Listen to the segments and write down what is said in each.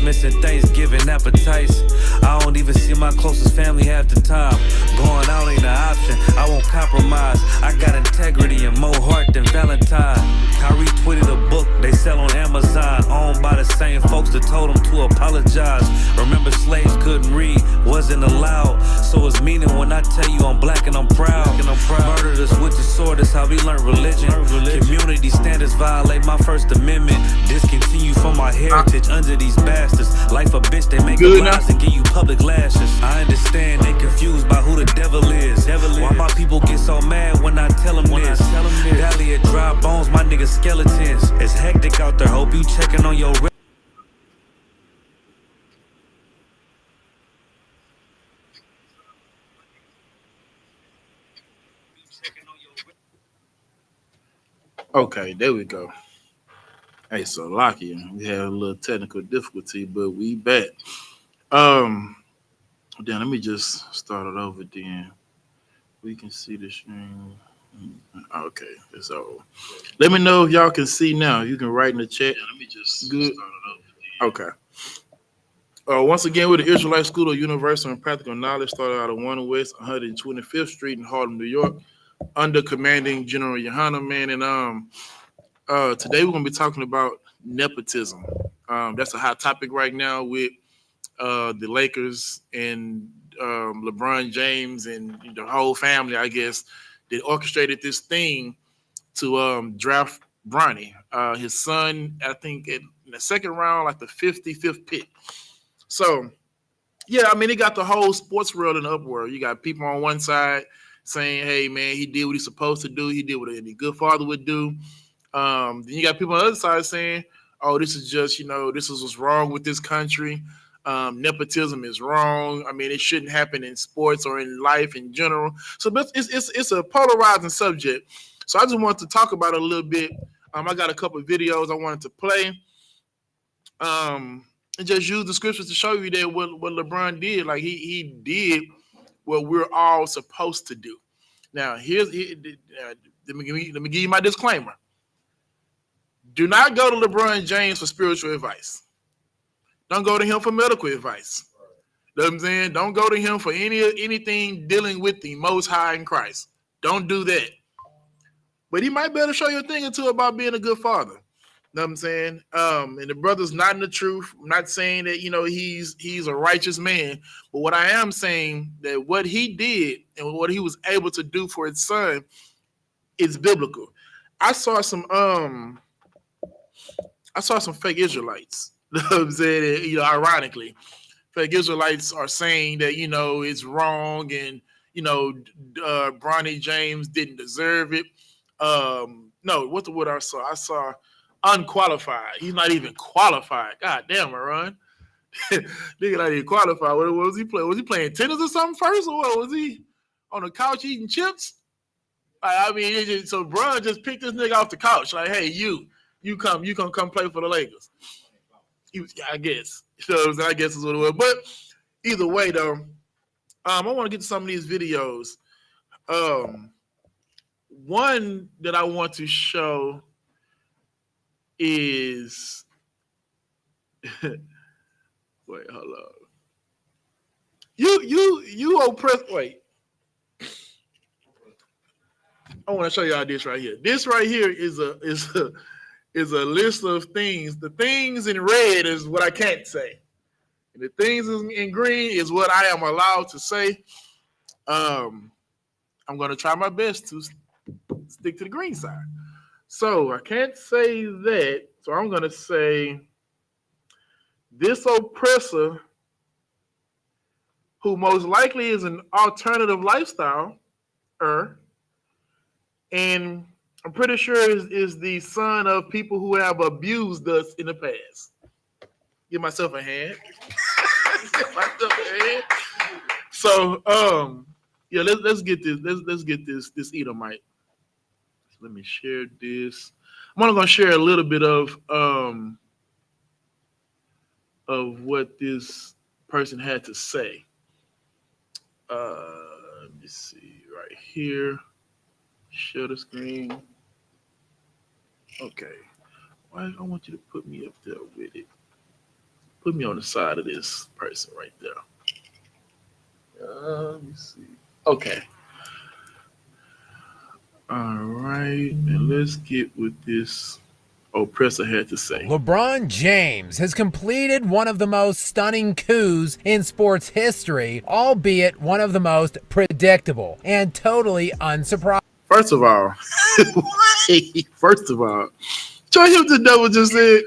missing Thanksgiving appetites. I don't even see my closest family half the time. Going out ain't an option, I won't compromise. I got integrity and more heart than Valentine. Kyrie tweeted a book they sell on Amazon, owned by the same folks that told him to apologize. Remember, slaves couldn't read, wasn't allowed. So it's meaning when I tell you I'm black and I'm proud. Murdered us with the sword, that's how we learned religion. Community standards violate my First Amendment. Discontinue from my heritage under these bastards. Life a bitch, they make up lies and give you public lashes. I understand they confused by who the devil is. Why my people get so mad when I tell them this? Valley of dry bones, my niggas skeletons. It's hectic out there, hope you checking on your Okay, there we go. Hey, so Locky, we had a little technical difficulty, but we back. Then let me just start it over then. We can see the stream. Okay, it's over. Let me know if y'all can see now. You can write in the chat. Let me just start it over then. Okay. Once again, with the Israelite School of Universal and Practical Knowledge, started out of 1 West 125th Street in Harlem, New York, under commanding General YAHANNA, man. And today we're going to be talking about nepotism. That's a hot topic right now with the Lakers and LeBron James and the whole family, I guess, that orchestrated this thing to draft Bronny, his son, I think in the second round, like the 55th pick. So, yeah, I mean, it got the whole sports world in uproar. You got people on one side saying, hey, man, he did what he's supposed to do. He did what any good father would do. Then you got people on the other side saying, oh, this is just, this is what's wrong with this country. Nepotism is wrong. I mean, it shouldn't happen in sports or in life in general. So it's a polarizing subject. So I just wanted to talk about it a little bit. I got a couple of videos I wanted to play. And just use the scriptures to show you that what LeBron did. Like he did what we're all supposed to do. Now, let me give you my disclaimer. Do not go to LeBron James for spiritual advice. Don't go to him for medical advice. You know what I'm saying? Don't go to him for anything dealing with the Most High in Christ. Don't do that. But he might be able to show you a thing or two about being a good father. You know what I'm saying? And the brother's not in the truth. I'm not saying that, he's a righteous man. But what I am saying that what he did and what he was able to do for his son is biblical. I saw some fake Israelites. You know what I'm saying? Ironically, fake Israelites are saying that, it's wrong and, Bronny James didn't deserve it. No, what's the word I saw? I saw unqualified. He's not even qualified. God damn, Aaron. Nigga not even qualified. What was he playing? Was he playing tennis or something first? Or what? Was he on the couch eating chips? I mean, so Bron just picked this nigga off the couch. Like, hey, you come play for the Lakers. I guess. So I guess is what it was. But either way, though, I want to get to some of these videos. One that I want to show is wait, hold on. You oppress. Wait, I want to show y'all this right here. This right here is a list of things. The things in red is what I can't say. And the things in green is what I am allowed to say. I'm going to try my best to stick to the green side. So I can't say that. So I'm going to say this oppressor, who most likely is an alternative lifestyle, and I'm pretty sure is the son of people who have abused us in the past. Give myself a hand. So, yeah, let's get this. Let's get this Edomite. Let me share this. I'm only gonna share a little bit of what this person had to say. Let me see right here. Share the screen. Okay. Why I want you to put me up there with it? Put me on the side of this person right there. Let me see. Okay. All right. And let's get with this oppressor had to say. LeBron James has completed one of the most stunning coups in sports history, albeit one of the most predictable and totally unsurprising. First of all, show him the devil just said.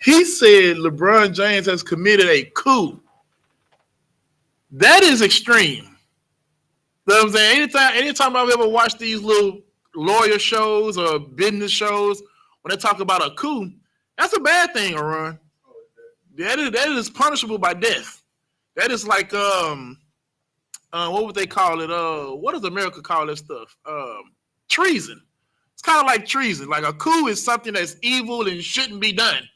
He said LeBron James has committed a coup. That is extreme. You know what I'm saying? Anytime I've ever watched these little lawyer shows or business shows, when they talk about a coup, that's a bad thing, Aaron. That is punishable by death. That is like what would they call it? What does America call that stuff? Treason. It's kind of like treason. Like a coup is something that's evil and shouldn't be done.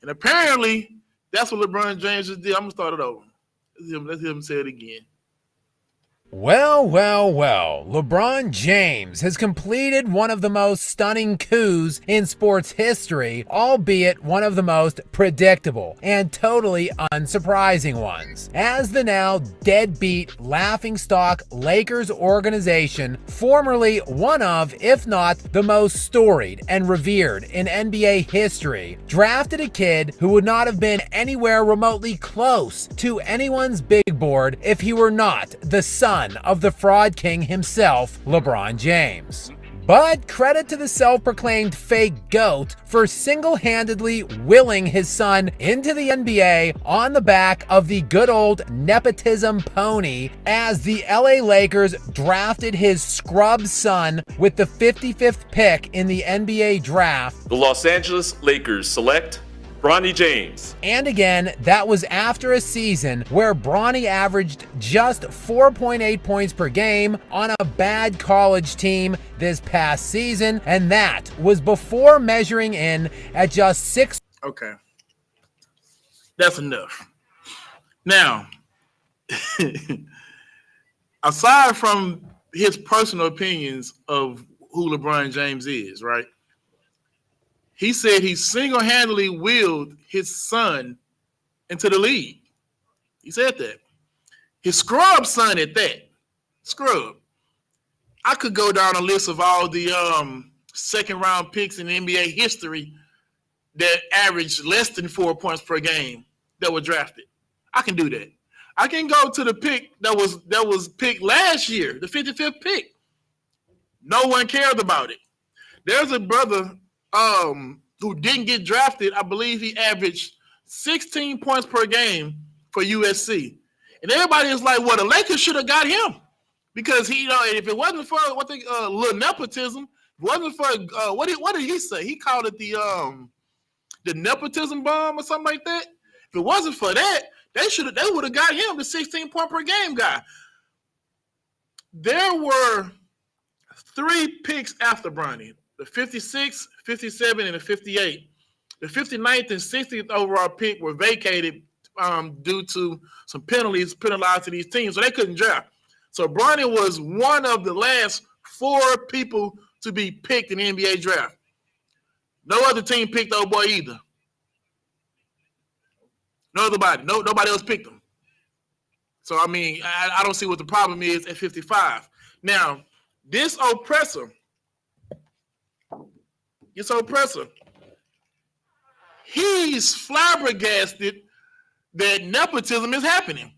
And apparently, that's what LeBron James just did. I'm gonna start it over. Let's hear him say it again. Well, LeBron James has completed one of the most stunning coups in sports history, albeit one of the most predictable and totally unsurprising ones. As the now deadbeat laughingstock Lakers organization, formerly one of, if not the most storied and revered in NBA history, drafted a kid who would not have been anywhere remotely close to anyone's big board if he were not the son of the fraud king himself, LeBron James. But credit to the self-proclaimed fake GOAT for single-handedly willing his son into the NBA on the back of the good old nepotism pony, as the LA Lakers drafted his scrub son with the 55th pick in the NBA draft. The Los Angeles Lakers select Bronny James. And again, that was after a season where Bronny averaged just 4.8 points per game on a bad college team this past season, and that was before measuring in at just 6. Okay. That's enough. Now, aside from his personal opinions of who LeBron James is, right? He said he single-handedly willed his son into the league. He said that. His scrub son at that. Scrub. I could go down a list of all the second-round picks in NBA history that averaged less than 4 points per game that were drafted. I can do that. I can go to the pick that was picked last year, the 55th pick. No one cared about it. There's a brother who didn't get drafted. I believe he averaged 16 points per game for USC. And everybody is like, well, the Lakers should have got him. Because he, if it wasn't for LeNepotism, if it wasn't for what did he say? He called it the nepotism bomb or something like that. If it wasn't for that, they would have got him, the 16 point per game guy. There were 3 picks after Bronny. The 56, 57, and the 58. The 59th and 60th overall pick were vacated due to some penalized to these teams, so they couldn't draft. So Bronny was one of the last 4 people to be picked in the NBA draft. No other team picked the old boy either. Nobody else picked him. So, I mean, I don't see what the problem is at 55. Now, this oppressor, he's flabbergasted that nepotism is happening.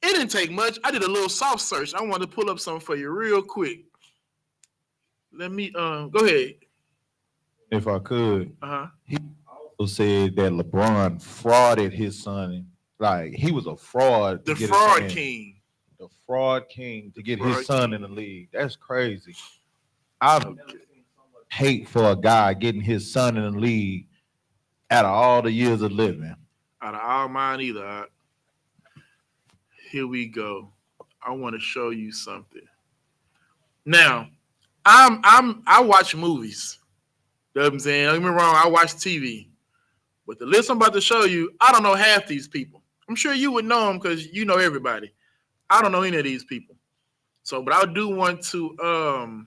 It didn't take much. I did a little soft search. I wanted to pull up something for you real quick. Let me go ahead. If I could. Uh-huh. He also said that LeBron frauded his son. Like, he was a fraud. The fraud king. The fraud king to get his son in the league. That's crazy. I hate for a guy getting his son in the league out of all the years of living. Out of all mine either. Here we go. I want to show you something. Now, I watch movies. You know what I'm saying? Don't get me wrong, I watch TV. But the list I'm about to show you, I don't know half these people. I'm sure you would know them because you know everybody. I don't know any of these people. So, but I do want to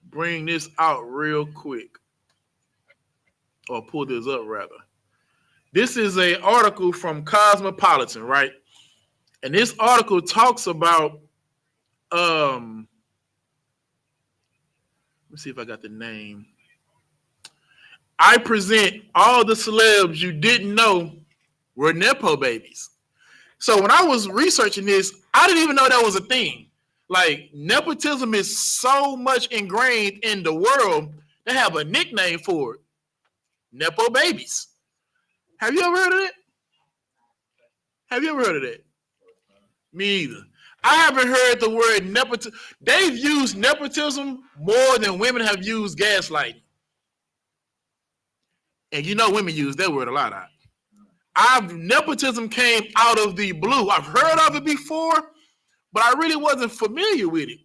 bring this out real quick. Or pull this up, rather. This is an article from Cosmopolitan, right? And this article talks about let me see if I got the name. I present all the celebs you didn't know were Nepo babies. So when I was researching this, I didn't even know that was a thing. Like, nepotism is so much ingrained in the world, they have a nickname for it. Nepo babies. Have you ever heard of that? Have you ever heard of that? Me either. I haven't heard the word nepotism. They've used nepotism more than women have used gaslighting. And you know women use that word a lot. Nepotism came out of the blue. I've heard of it before, but I really wasn't familiar with it.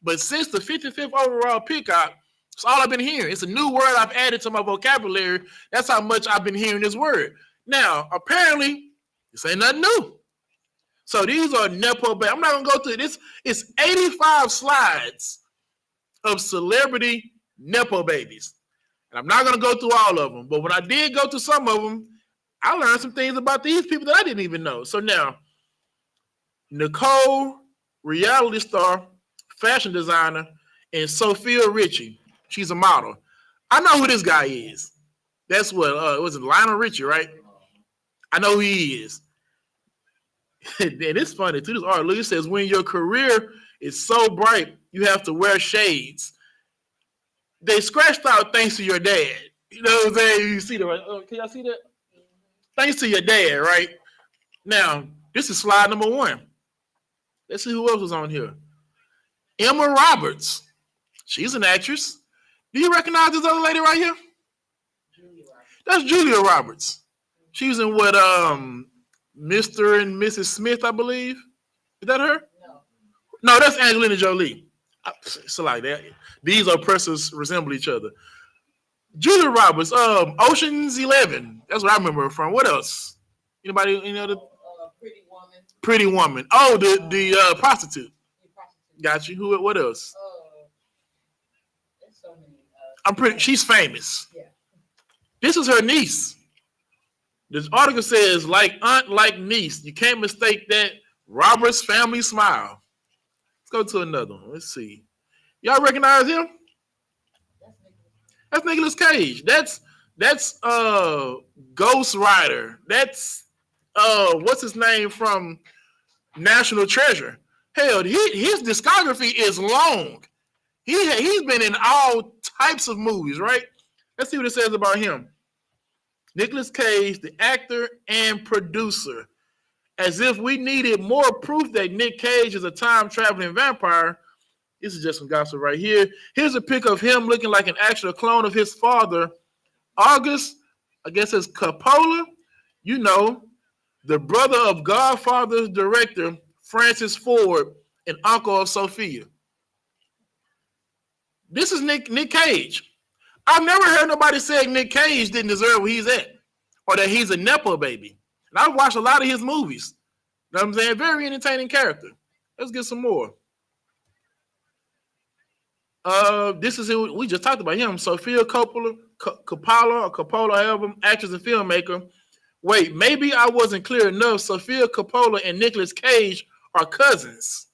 But since the 55th overall pick, it's all I've been hearing. It's a new word I've added to my vocabulary. That's how much I've been hearing this word. Now, apparently, this ain't nothing new. So these are Nepo babies. I'm not going to go through this. It's 85 slides of celebrity Nepo babies. And I'm not going to go through all of them. But when I did go through some of them, I learned some things about these people that I didn't even know. So now, Nicole, reality star, fashion designer, and Sophia Richie. She's a model. I know who this guy is. That's what, was it Lionel Richie, right? I know who he is. And it's funny, too. This article says, when your career is so bright, you have to wear shades. They scratched out thanks to your dad. You know what I'm saying? You see that, right? Oh, can y'all see that? Thanks to your dad, right? Now, this is slide number 1. Let's see who else was on here. Emma Roberts. She's an actress. Do you recognize this other lady right here? Julia Roberts. That's Julia Roberts. She was in what, Mr. and Mrs. Smith, I believe. Is that her? No, that's Angelina Jolie. So like that. These oppressors resemble each other. Julia Roberts, Ocean's 11. That's what I remember her from. What else? Anybody? Any other? Pretty Woman. Pretty Woman. Oh, the prostitute. Got you. Who? What else? There's so many. I'm pretty. She's famous. Yeah. This is her niece. This article says, like aunt, like niece. You can't mistake that Roberts family smile. Let's go to another one. Let's see. Y'all recognize him? That's Nicolas Cage. That's Ghost Rider. That's what's his name from National Treasure. Hell, his discography is long. He's been in all types of movies, right? Let's see what it says about him. Nicolas Cage, the actor and producer. As if we needed more proof that Nick Cage is a time-traveling vampire. This is just some gossip right here. Here's a pic of him looking like an actual clone of his father, August, I guess it's Coppola. You know, the brother of Godfather's director, Francis Ford, and uncle of Sophia. This is Nick Cage. I've never heard nobody say Nick Cage didn't deserve where he's at or that he's a Nepo baby. And I've watched a lot of his movies. You know what I'm saying? Very entertaining character. Let's get some more. This is who we just talked about him. Sophia Coppola, however, actress and filmmaker. Wait, maybe I wasn't clear enough. Sophia Coppola and Nicolas Cage are cousins.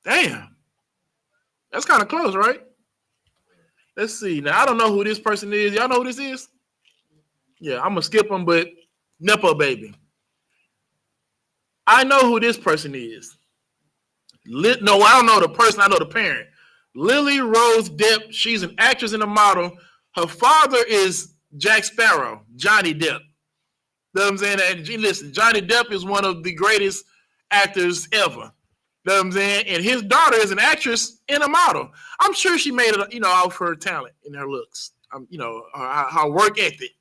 Damn. That's kind of close, right? Let's see. Now, I don't know who this person is. Y'all know who this is? Yeah, I'm going to skip them, but Nepo baby. I know who this person is. No, I don't know the person. I know the parent. Lily Rose Depp. She's an actress and a model. Her father is Jack Sparrow, Johnny Depp. You know what I'm saying? And listen, Johnny Depp is one of the greatest actors ever. You know what I'm saying? And his daughter is an actress and a model. I'm sure she made it, off her talent and her looks. Her work ethic.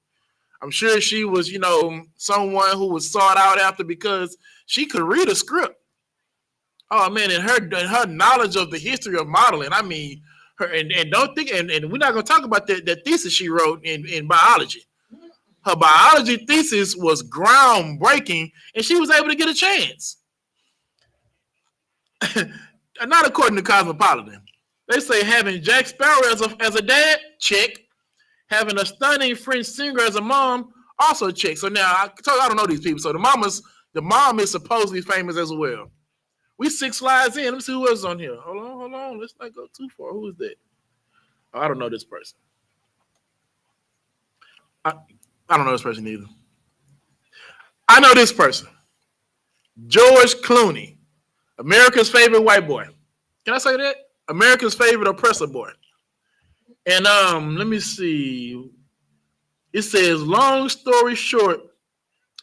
I'm sure she was, someone who was sought out after because she could read a script. Oh man, and her knowledge of the history of modeling. I mean, her and don't think and we're not gonna talk about that thesis she wrote in biology. Her biology thesis was groundbreaking, and she was able to get a chance. Not according to Cosmopolitan. They say having Jack Sparrow as a dad, check. Having a stunning French singer as a mom also checks. So now I don't know these people. So the mom is supposedly famous as well. We 6 slides in. Let me see who else is on here. Hold on. Let's not go too far. Who is that? Oh, I don't know this person. I don't know this person either. I know this person. George Clooney, America's favorite white boy. Can I say that? America's favorite oppressor boy. And let me see. It says, long story short,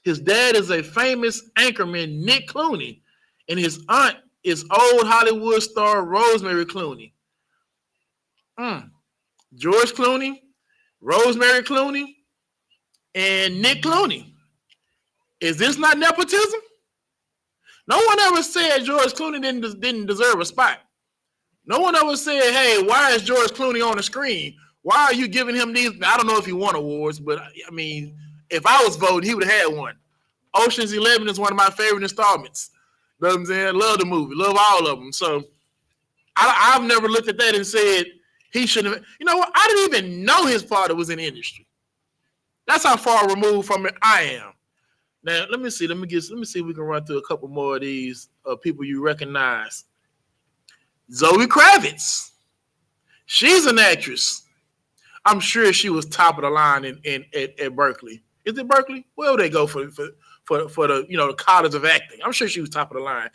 his dad is a famous anchorman, Nick Clooney, and his aunt is old Hollywood star Rosemary Clooney. George Clooney, Rosemary Clooney, and Nick Clooney. Is this not nepotism? No one ever said George Clooney didn't deserve a spot. No one ever said, hey, why is George Clooney on the screen? Why are you giving him these? I don't know if he won awards, but I mean, if I was voting, he would have had one. Ocean's 11 is one of my favorite installments. You know what I'm saying? Love the movie. Love all of them. So I've never looked at that and said he shouldn't have. You know what? I didn't even know his father was in the industry. That's how far removed from it I am. Now, let me see. Let me see if we can run through a couple more of these people you recognize. Zoe Kravitz. She's an actress. I'm sure she was top of the line at Berkeley. Is it Berkeley? Where would they go for the the College of Acting? I'm sure she was top of the line.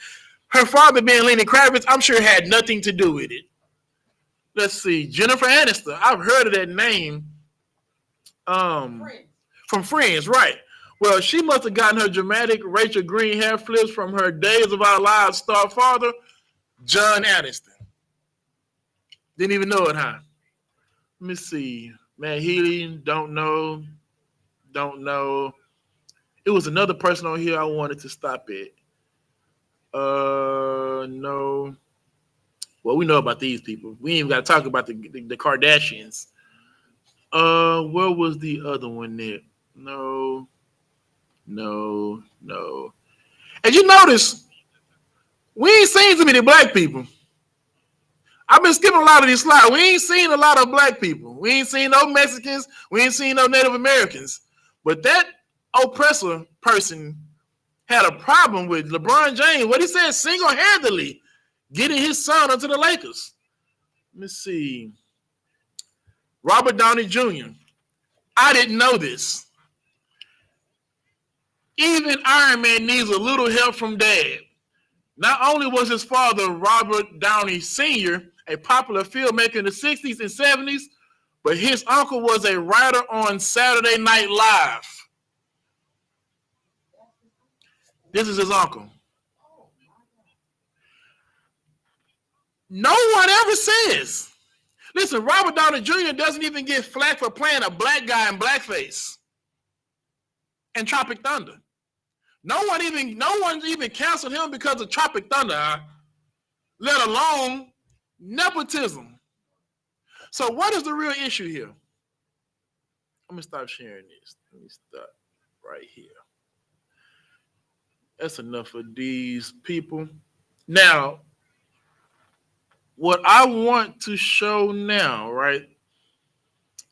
Her father being Lenny Kravitz, I'm sure had nothing to do with it. Let's see, Jennifer Aniston. I've heard of that name. From Friends, right? Well, she must have gotten her dramatic Rachel Green hair flips from her Days of Our Lives star father, John Aniston. Didn't even know it, huh? Let me see. Matt Healy, don't know. It was another person on here I wanted to stop at. No. Well, we know about these people. We ain't even got to talk about the Kardashians. Where was the other one there? No. And you notice, we ain't seen too many black people. I've been skipping a lot of these slides. We ain't seen a lot of black people. We ain't seen no Mexicans. We ain't seen no Native Americans. But that oppressor person had a problem with LeBron James. What he said, single-handedly getting his son onto the Lakers. Let me see. Robert Downey Jr. I didn't know this. Even Iron Man needs a little help from dad. Not only was his father, Robert Downey Sr., a popular filmmaker in the 60s and 70s, but his uncle was a writer on Saturday Night Live. This is his uncle. No one ever says. Listen, Robert Downey Jr. doesn't even get flack for playing a black guy in blackface in Tropic Thunder. No one's even canceled him because of Tropic Thunder, let alone nepotism. So what is the real issue here? I'm gonna stop sharing this. Let me stop right here. That's enough of these people. Now, what I want to show now, right?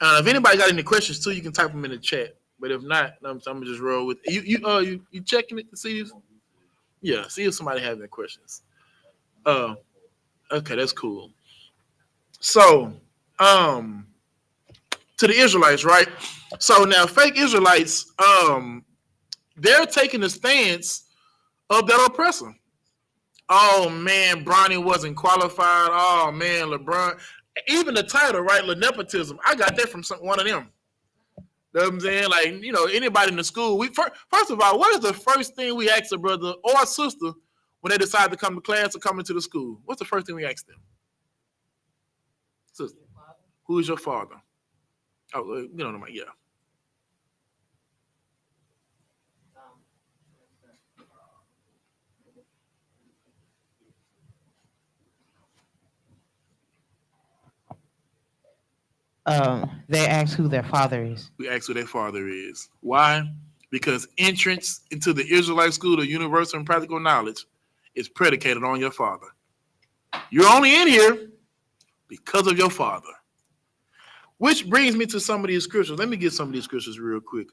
If anybody got any questions too, you can type them in the chat. But if not, I'm gonna just roll with you. You checking it to see if, yeah, see if somebody has any questions. Okay, that's cool. So, to the Israelites, right? So now, fake Israelites, they're taking the stance of that oppressor. Oh man, Bronny wasn't qualified. Oh man, LeBron. Even the title, right? LeNepotism. I got that from one of them. You know what I'm saying? Like, anybody in the school. First of all, what is the first thing we ask a brother or a sister when they decide to come to class or come into the school? What's the first thing we ask them? Sister, who is your father? Oh, yeah. They ask who their father is. We ask who their father is. Why? Because entrance into the Israelite school of universal and practical knowledge is predicated on your father. You're only in here because of your father. Which brings me to some of these scriptures. Let me get some of these scriptures real quick.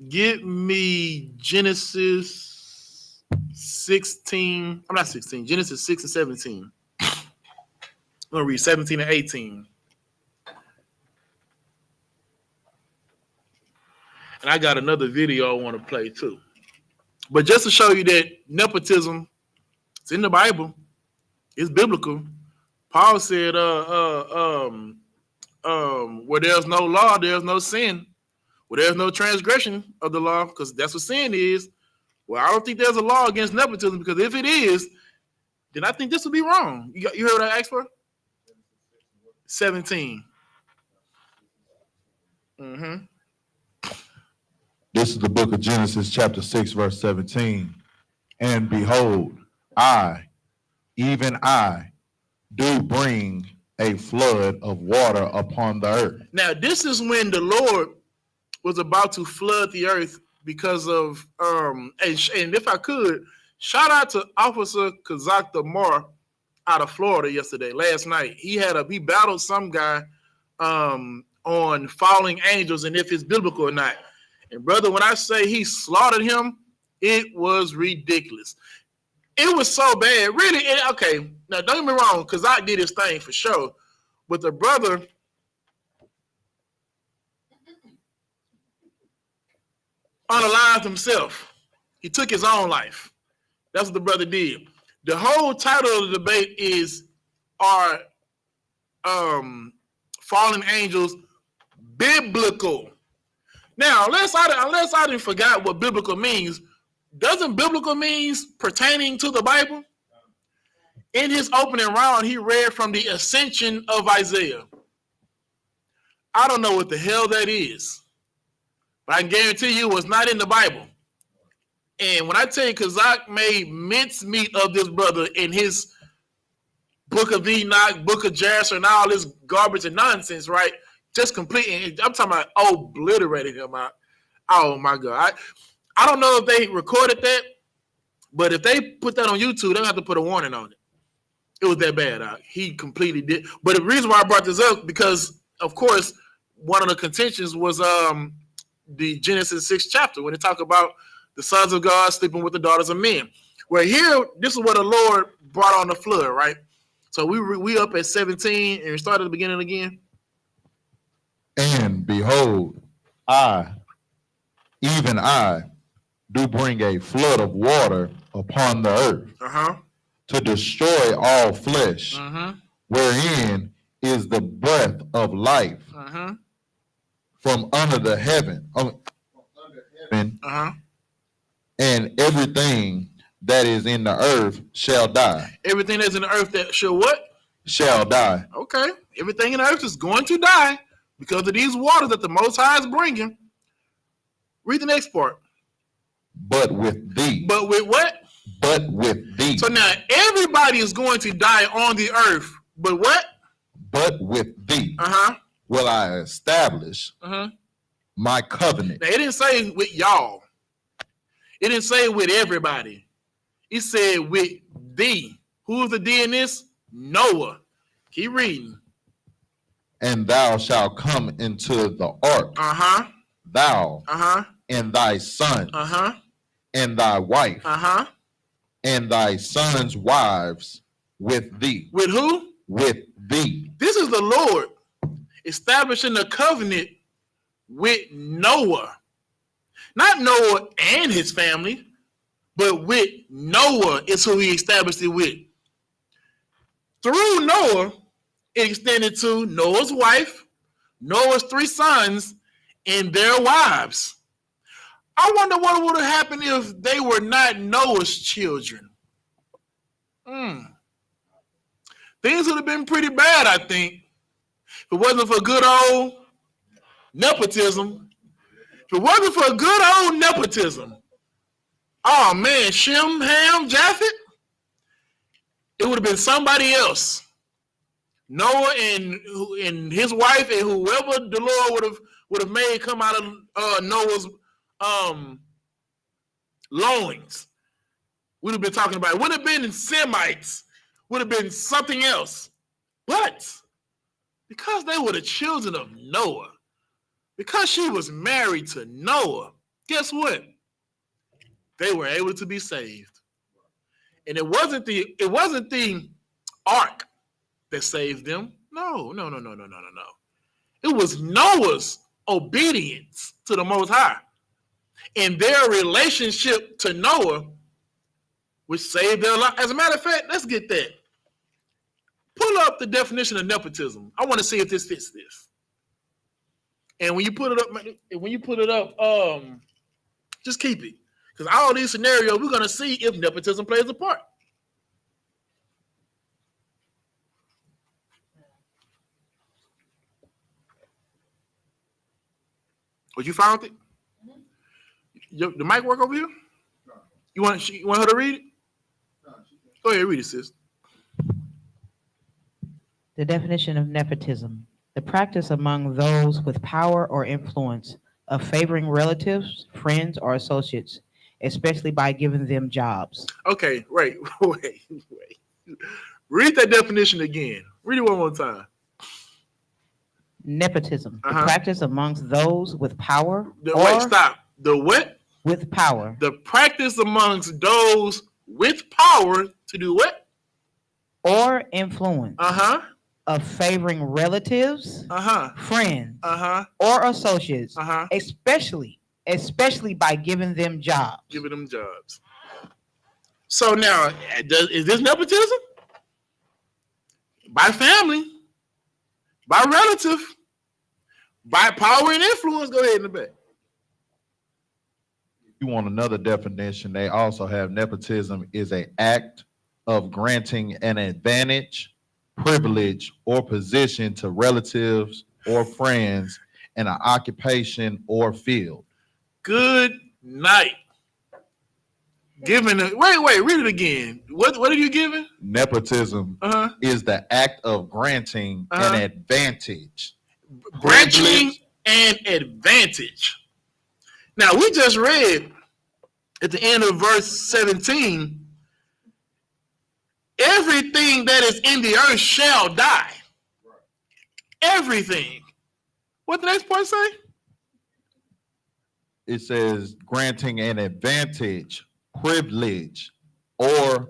Get me Genesis 16. I'm not 16. Genesis 6 and 17. I'm gonna read 17 and 18. And I got another video I want to play too. But just to show you that nepotism, it's in the Bible. It's biblical. Paul said, where there's no law, there's no sin. Where there's no transgression of the law, because that's what sin is. Well, I don't think there's a law against nepotism, because if it is, then I think this would be wrong. You heard what I asked for? 17. Mm-hmm. This is the book of Genesis, chapter 6, verse 17. And behold, I, even I, do bring a flood of water upon the earth. Now, this is when the Lord was about to flood the earth because of, and if I could, shout out to Officer Kazak Damar out of Florida last night. He battled some guy on falling angels and if it's biblical or not. And brother, when I say he slaughtered him, it was ridiculous. It was so bad, really. Okay, now don't get me wrong, Kazak did his thing for sure, but the brother unalived himself. He took his own life. That's what the brother did. The whole title of the debate is, are fallen angels biblical? Now, unless I didn't forgot what biblical means, doesn't biblical means pertaining to the Bible? In his opening round, he read from the Ascension of Isaiah. I don't know what the hell that is, but I can guarantee you it was not in the Bible. And when I tell you Kazak made mincemeat of this brother in his Book of Enoch, Book of Jasher, and all this garbage and nonsense, right? Just completely, I'm talking about obliterating him out. Oh my God. I don't know if they recorded that, but if they put that on YouTube, they'll have to put a warning on it. It was that bad. He completely did. But the reason why I brought this up, because of course, one of the contentions was the Genesis 6th chapter, when they talk about the sons of God sleeping with the daughters of men. Where here, this is what the Lord brought on the flood, right? So we up at 17 and we start at the beginning again. And behold, I, even I, do bring a flood of water upon the earth to destroy all flesh, wherein is the breath of life from under the heaven, and everything that is in the earth shall die. Everything that's in the earth that shall what? Shall die. Okay. Everything in the earth is going to die because of these waters that the Most High is bringing. Read the next part. But with thee. But with what? But with thee. So now everybody is going to die on the earth. But what? But with thee. Will I establish my covenant. Now, it didn't say with y'all. It didn't say with everybody. It said with thee. Who is the thee in this? Noah. Keep reading. And thou shalt come into the ark. Thou. And thy son. And thy wife. And thy sons' wives with thee. With who? With thee. This is the Lord establishing a covenant with Noah. Not Noah and his family, but with Noah is who he established it with. Through Noah, it extended to Noah's wife, Noah's 3 sons, and their wives. I wonder what would have happened if they were not Noah's children. Things would have been pretty bad, I think. If it wasn't for good old nepotism. If it wasn't for good old nepotism. Oh man, Shem, Ham, Japheth. It would have been somebody else. Noah and his wife and whoever the Lord would have made come out of Noah's loins. We'd have been talking about it. Would have been Semites. Would have been something else. But because they were the children of Noah, because she was married to Noah, guess what? They were able to be saved. And it wasn't the ark that saved them. No. It was Noah's obedience to the Most High and their relationship to Noah, which saved their life. As a matter of fact, let's get that. Pull up the definition of nepotism. I want to see if this fits this. And when you put it up, just keep it. Because all these scenarios, we're going to see if nepotism plays a part. What, you found it? Mm-hmm. The mic work over here? No. You want her to read it? No, go ahead, read it, sis. The definition of nepotism: the practice among those with power or influence of favoring relatives, friends, or associates, especially by giving them jobs. Okay, wait. Read that definition again. Read it one more time. Nepotism: the practice amongst those with power. Stop. The what? With power. The practice amongst those with power to do what? Or influence. Of favoring relatives, friends, or associates, especially by giving them jobs. So now, is this nepotism? By family, by relative, by power and influence. Go ahead in the back. If you want another definition, they also have nepotism is an act of granting an advantage, privilege, or position to relatives or friends in an occupation or field. Good night. Read it again. What are you giving? Nepotism is the act of granting an advantage. Granting an advantage. Now, we just read at the end of verse 17, everything that is in the earth shall die. Everything. What the next part say? It says granting an advantage, privilege, or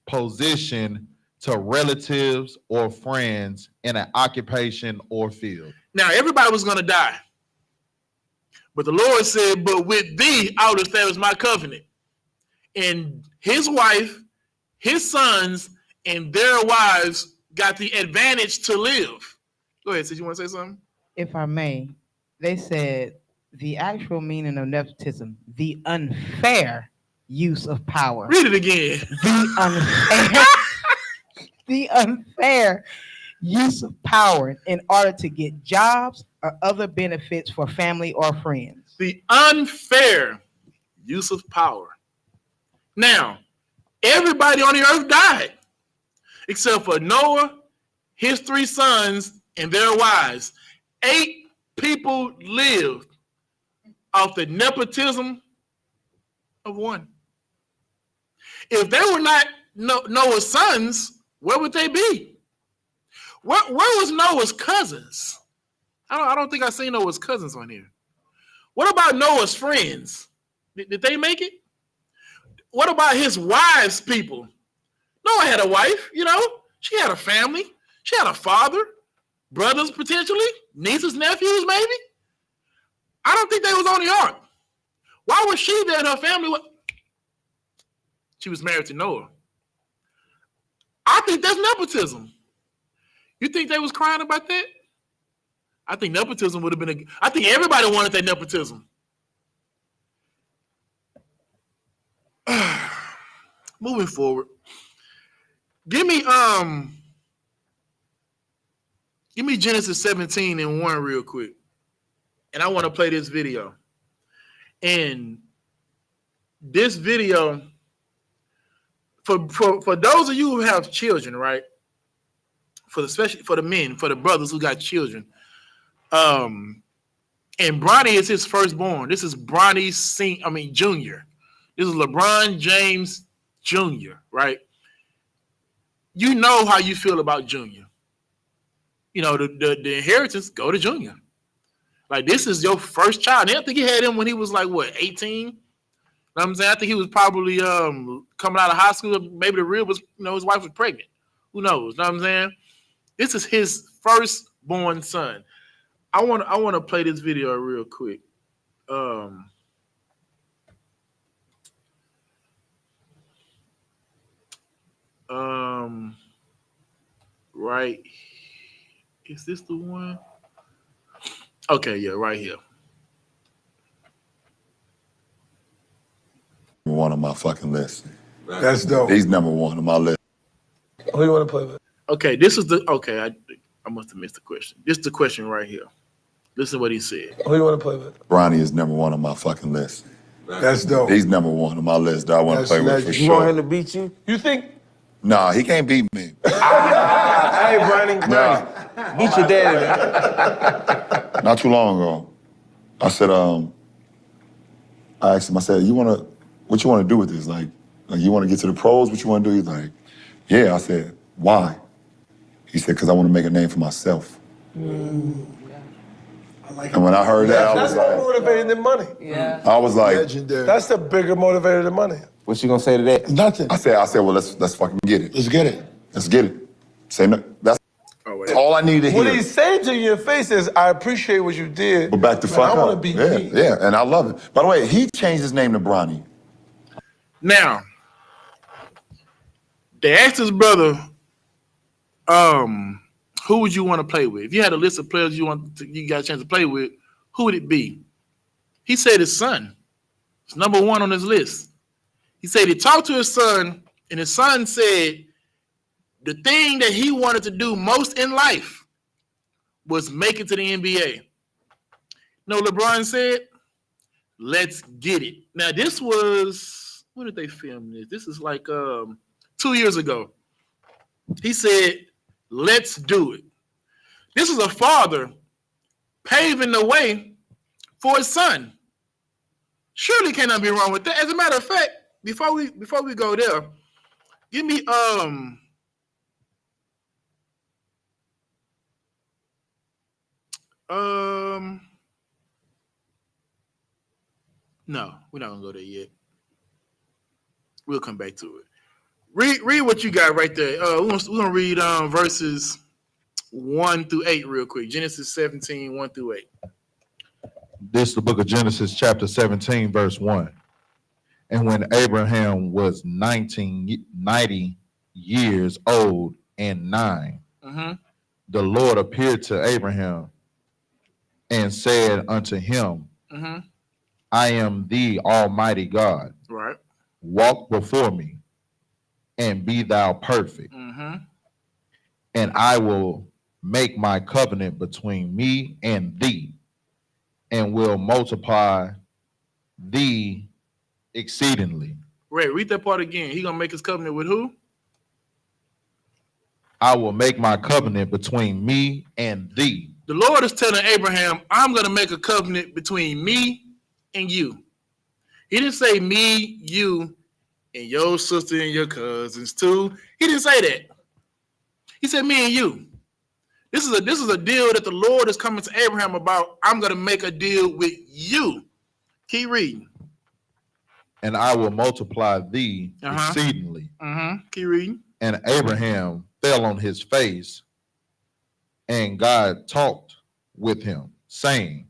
position to relatives or friends in an occupation or field. Now, everybody was going to die. But the Lord said, but with thee I will establish my covenant. And his wife, his sons, and their wives got the advantage to live. Go ahead, sis, you want to say something? If I may, they said the actual meaning of nepotism, the unfair use of power. Read it again. The unfair use of power in order to get jobs or other benefits for family or friends. The unfair use of power. Now, everybody on the earth died except for Noah, his 3 sons, and their wives. 8 people lived off the nepotism of 1. If they were not Noah's sons, where would they be? Where was Noah's cousins? I don't think I seen Noah's cousins on here. What about Noah's friends? Did they make it? What about his wives' people? Noah had a wife, she had a family. She had a father, brothers potentially, nieces, nephews maybe. I don't think they was on the ark. Why was she there and her family? She was married to Noah. I think that's nepotism. You think they was crying about that? I think nepotism would have been I think everybody wanted that nepotism. Moving forward. Give me Genesis 17:1 real quick. And I want to play this video. And this video, for those of you who have children, right? Especially for the men, for the brothers who got children. And Bronny is his firstborn. This is Bronny's Jr. This is LeBron James Jr., right? You know how you feel about Junior. you know, the inheritance go to Junior. Like, this is your first child. And I think he had him when he was like, what, 18? You know what I'm saying? I think he was probably coming out of high school. Maybe the real was, you know, his wife was pregnant. Who knows? You know what I'm saying? This is his firstborn son. I want to play this video real quick. Right. Is this the one? Okay, yeah, right here. One on my fucking list. That's dope. He's number one on my list. Who you want to play with? Okay, this is the I must have missed the question. This is the question right here. Listen to what he said. Who you want to play with? Ronnie is number one on my fucking list. That's dope. He's number one on my list that I want to play with for You sure. want him to beat you? You think? Nah, he can't beat me. Hey, Brownie, Nah. beat your daddy, man. Not too long ago, I said, I asked him, I said, what you want to do with this? Like you want to get to the pros? What you want to do? He's like, yeah. I said, why? He said, because I want to make a name for myself. And when I heard that, I was That's more like, motivating than money. Yeah. I was like, Legendary. That's the bigger motivator than money. What you gonna say to that? Nothing. I said, well, let's fucking get it. Let's get it. Let's get it. Say no. That's all I need to hear. What he's saying to you in your face is, I appreciate what you did. But back the fuck I up. want to be me. Yeah, and I love it. By the way, he changed his name to Bronny. Now, they asked his brother, who would you want to play with? If you had a list of players you got a chance to play with, who would it be? He said his son. It's number one on his list. He said he talked to his son, and his son said the thing that he wanted to do most in life was make it to the NBA. You know what LeBron said? Let's get it. Now, this was, when did they film this? This is like 2 years ago. He said, let's do it. This is a father paving the way for his son. Surely cannot be wrong with that. As a matter of fact, before we go there, give me no, we're not gonna go there yet. We'll come back to it. Read what you got right there. We're gonna read verses 1 through 8 real quick. Genesis 17, 1 through 8. This is the book of Genesis, chapter 17, verse 1. And when Abraham was 90 years old and 9, the Lord appeared to Abraham and said unto him, I am the Almighty God. Right. Walk before me and be thou perfect. And I will make my covenant between me and thee, and will multiply thee exceedingly. Right, read that part again. He gonna make his covenant with who? I will make my covenant between me and thee. The Lord is telling Abraham, I'm gonna make a covenant between me and you. He didn't say me, you, and your sister and your cousins too. He didn't say that. He said me and you. This is a deal that the Lord is coming to Abraham about. I'm gonna make a deal with you. Keep reading. And I will multiply thee exceedingly. Keep reading. And Abraham fell on his face, and God talked with him, saying,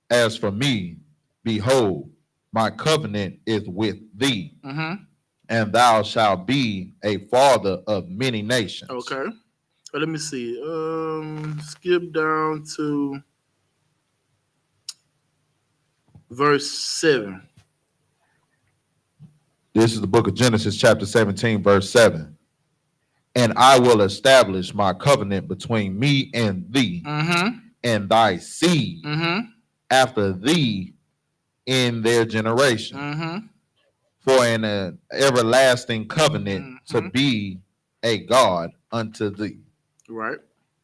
as for me, behold, my covenant is with thee, and thou shalt be a father of many nations. Okay. Let me see. Skip down to verse 7. This is the book of Genesis, chapter 17, verse 7. And I will establish my covenant between me and thee, and thy seed after thee in their generation, for an everlasting covenant to be a God unto thee. Right.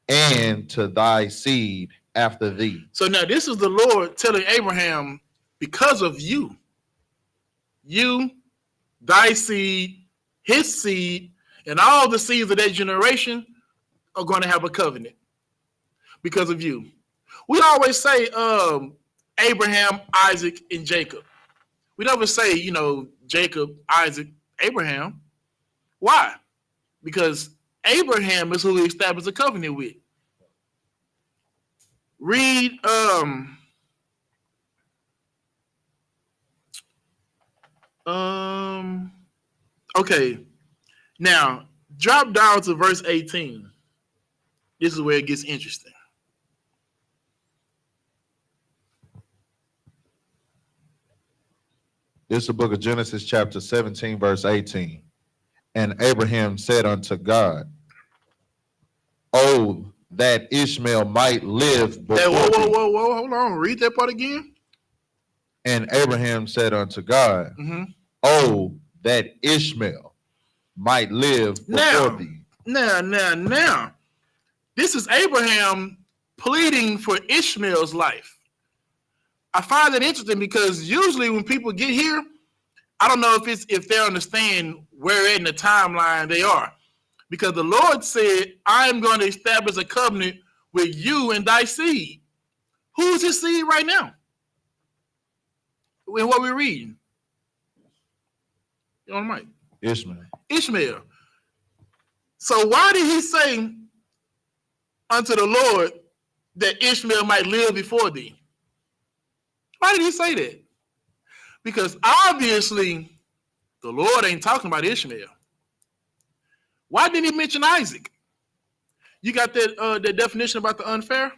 And to thy seed after thee. So now this is the Lord telling Abraham, because of you, thy seed, his seed, and all the seeds of that generation are going to have a covenant. because of you. We always say Abraham, Isaac, and Jacob. We never say, Jacob, Isaac, Abraham. Why? Because Abraham is who he established a covenant with. Read okay. Now drop down to verse 18. This is where it gets interesting. This is the book of Genesis, chapter 17, verse 18. And Abraham said unto God, "Oh, that Ishmael might live before thee." Whoa, hold on. Read that part again. And Abraham said unto God, "Oh, that Ishmael might live before thee." Now. This is Abraham pleading for Ishmael's life. I find that interesting because usually when people get here, I don't know if they understand where in the timeline they are. Because the Lord said, "I am going to establish a covenant with you and thy seed." Who's his seed right now? In what we're reading? You on the mic? Ishmael. So why did he say unto the Lord that Ishmael might live before thee? Why did he say that? Because obviously the Lord ain't talking about Ishmael. Why didn't he mention Isaac? You got that definition about the unfair?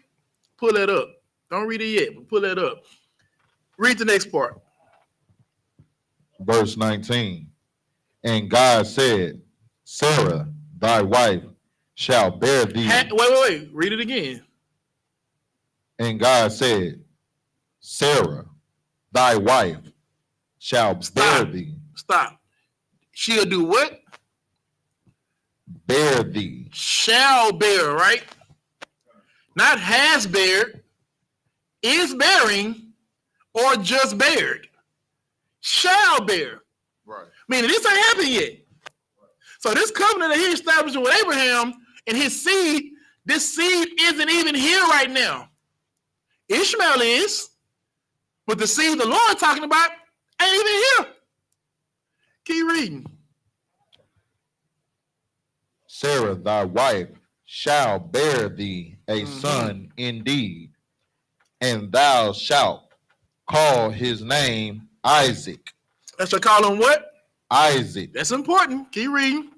Pull that up. Don't read it yet, but pull that up. Read the next part. Verse 19. And God said, "Sarah, thy wife, shall bear thee." Wait. Read it again. And God said, "Sarah, thy wife, shall bear thee." Stop. She'll do what? Bear thee. Shall bear, right? Not has bared, is bearing, or just bared. Shall bear. Right. Meaning this ain't happened yet. So this covenant that he established with Abraham and his seed, this seed isn't even here right now. Ishmael is, but the seed the Lord talking about ain't even here. Keep reading. Sarah, thy wife, shall bear thee a son indeed, and thou shalt call his name Isaac. Let's call him what? Isaac. That's important. Keep reading.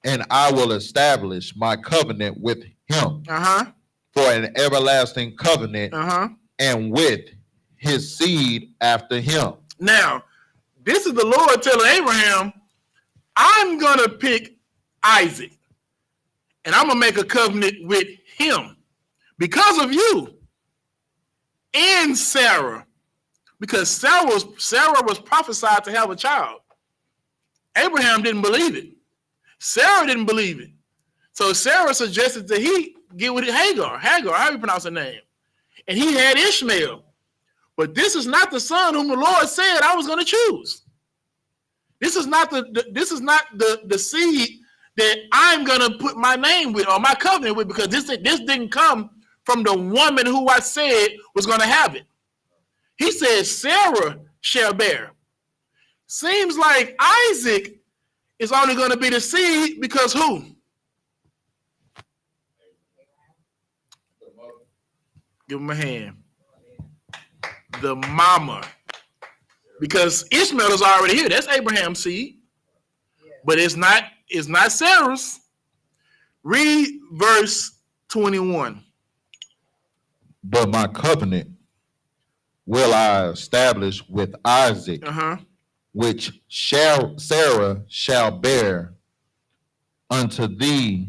And I will establish my covenant with him for an everlasting covenant and with his seed after him. Now, this is the Lord telling Abraham, I'm going to pick Isaac and I'm going to make a covenant with him because of you and Sarah. Because Sarah was prophesied to have a child. Abraham didn't believe it. Sarah didn't believe it. So Sarah suggested that he get with Hagar, how you pronounce her name? And he had Ishmael. But this is not the son whom the Lord said I was going to choose. This is not the seed that I'm going to put my name with or my covenant with, because this didn't come from the woman who I said was going to have it. He said Sarah shall bear. Seems like Isaac is only going to be the seed because who? Give him a hand. The mama. Because Ishmael is already here. That's Abraham's seed. But it's not Sarah's. Read verse 21. But my covenant will I establish with Isaac, which Sarah shall bear unto thee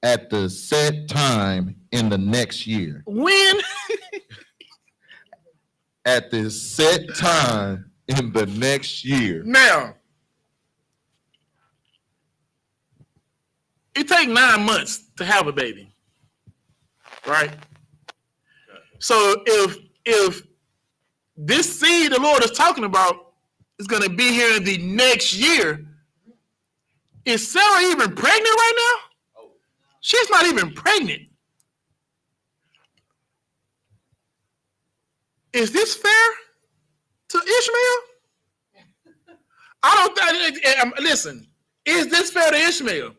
at the set time in the next year. When? At the set time in the next year. Now, it takes 9 months to have a baby, right? So if this seed the Lord is talking about is going to be here in the next year, is Sarah even pregnant right now? She's not even pregnant. Is this fair to Ishmael? I don't think. Listen, is this fair to Ishmael?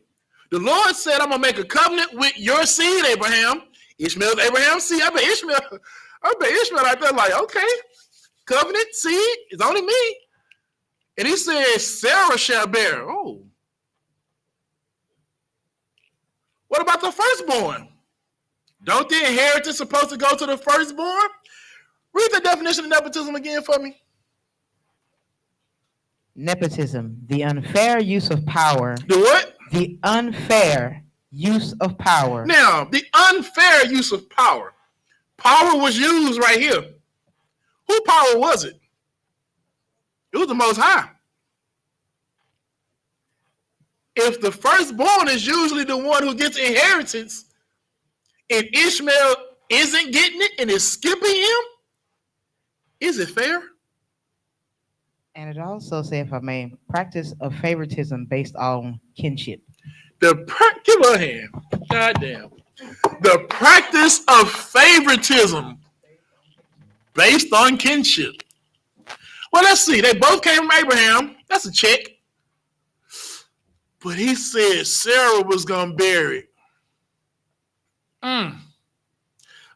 The Lord said, "I'm gonna make a covenant with your seed, Abraham." Ishmael's Abraham's seed. I bet Ishmael out there like, okay, covenant seed is only me. And he says, Sarah shall bear. Oh. What about the firstborn? Don't the inheritance supposed to go to the firstborn? Read the definition of nepotism again for me. Nepotism, the unfair use of power. The what? The unfair use of power. Now, the unfair use of power. Power was used right here. Whose power was it? It was the Most High. If the firstborn is usually the one who gets inheritance, and Ishmael isn't getting it and is skipping him, is it fair? And it also says, if I may, practice of favoritism based on kinship. Give her a hand. God damn. The practice of favoritism based on kinship. Well, let's see. They both came from Abraham. That's a check. But he said Sarah was going to bear it.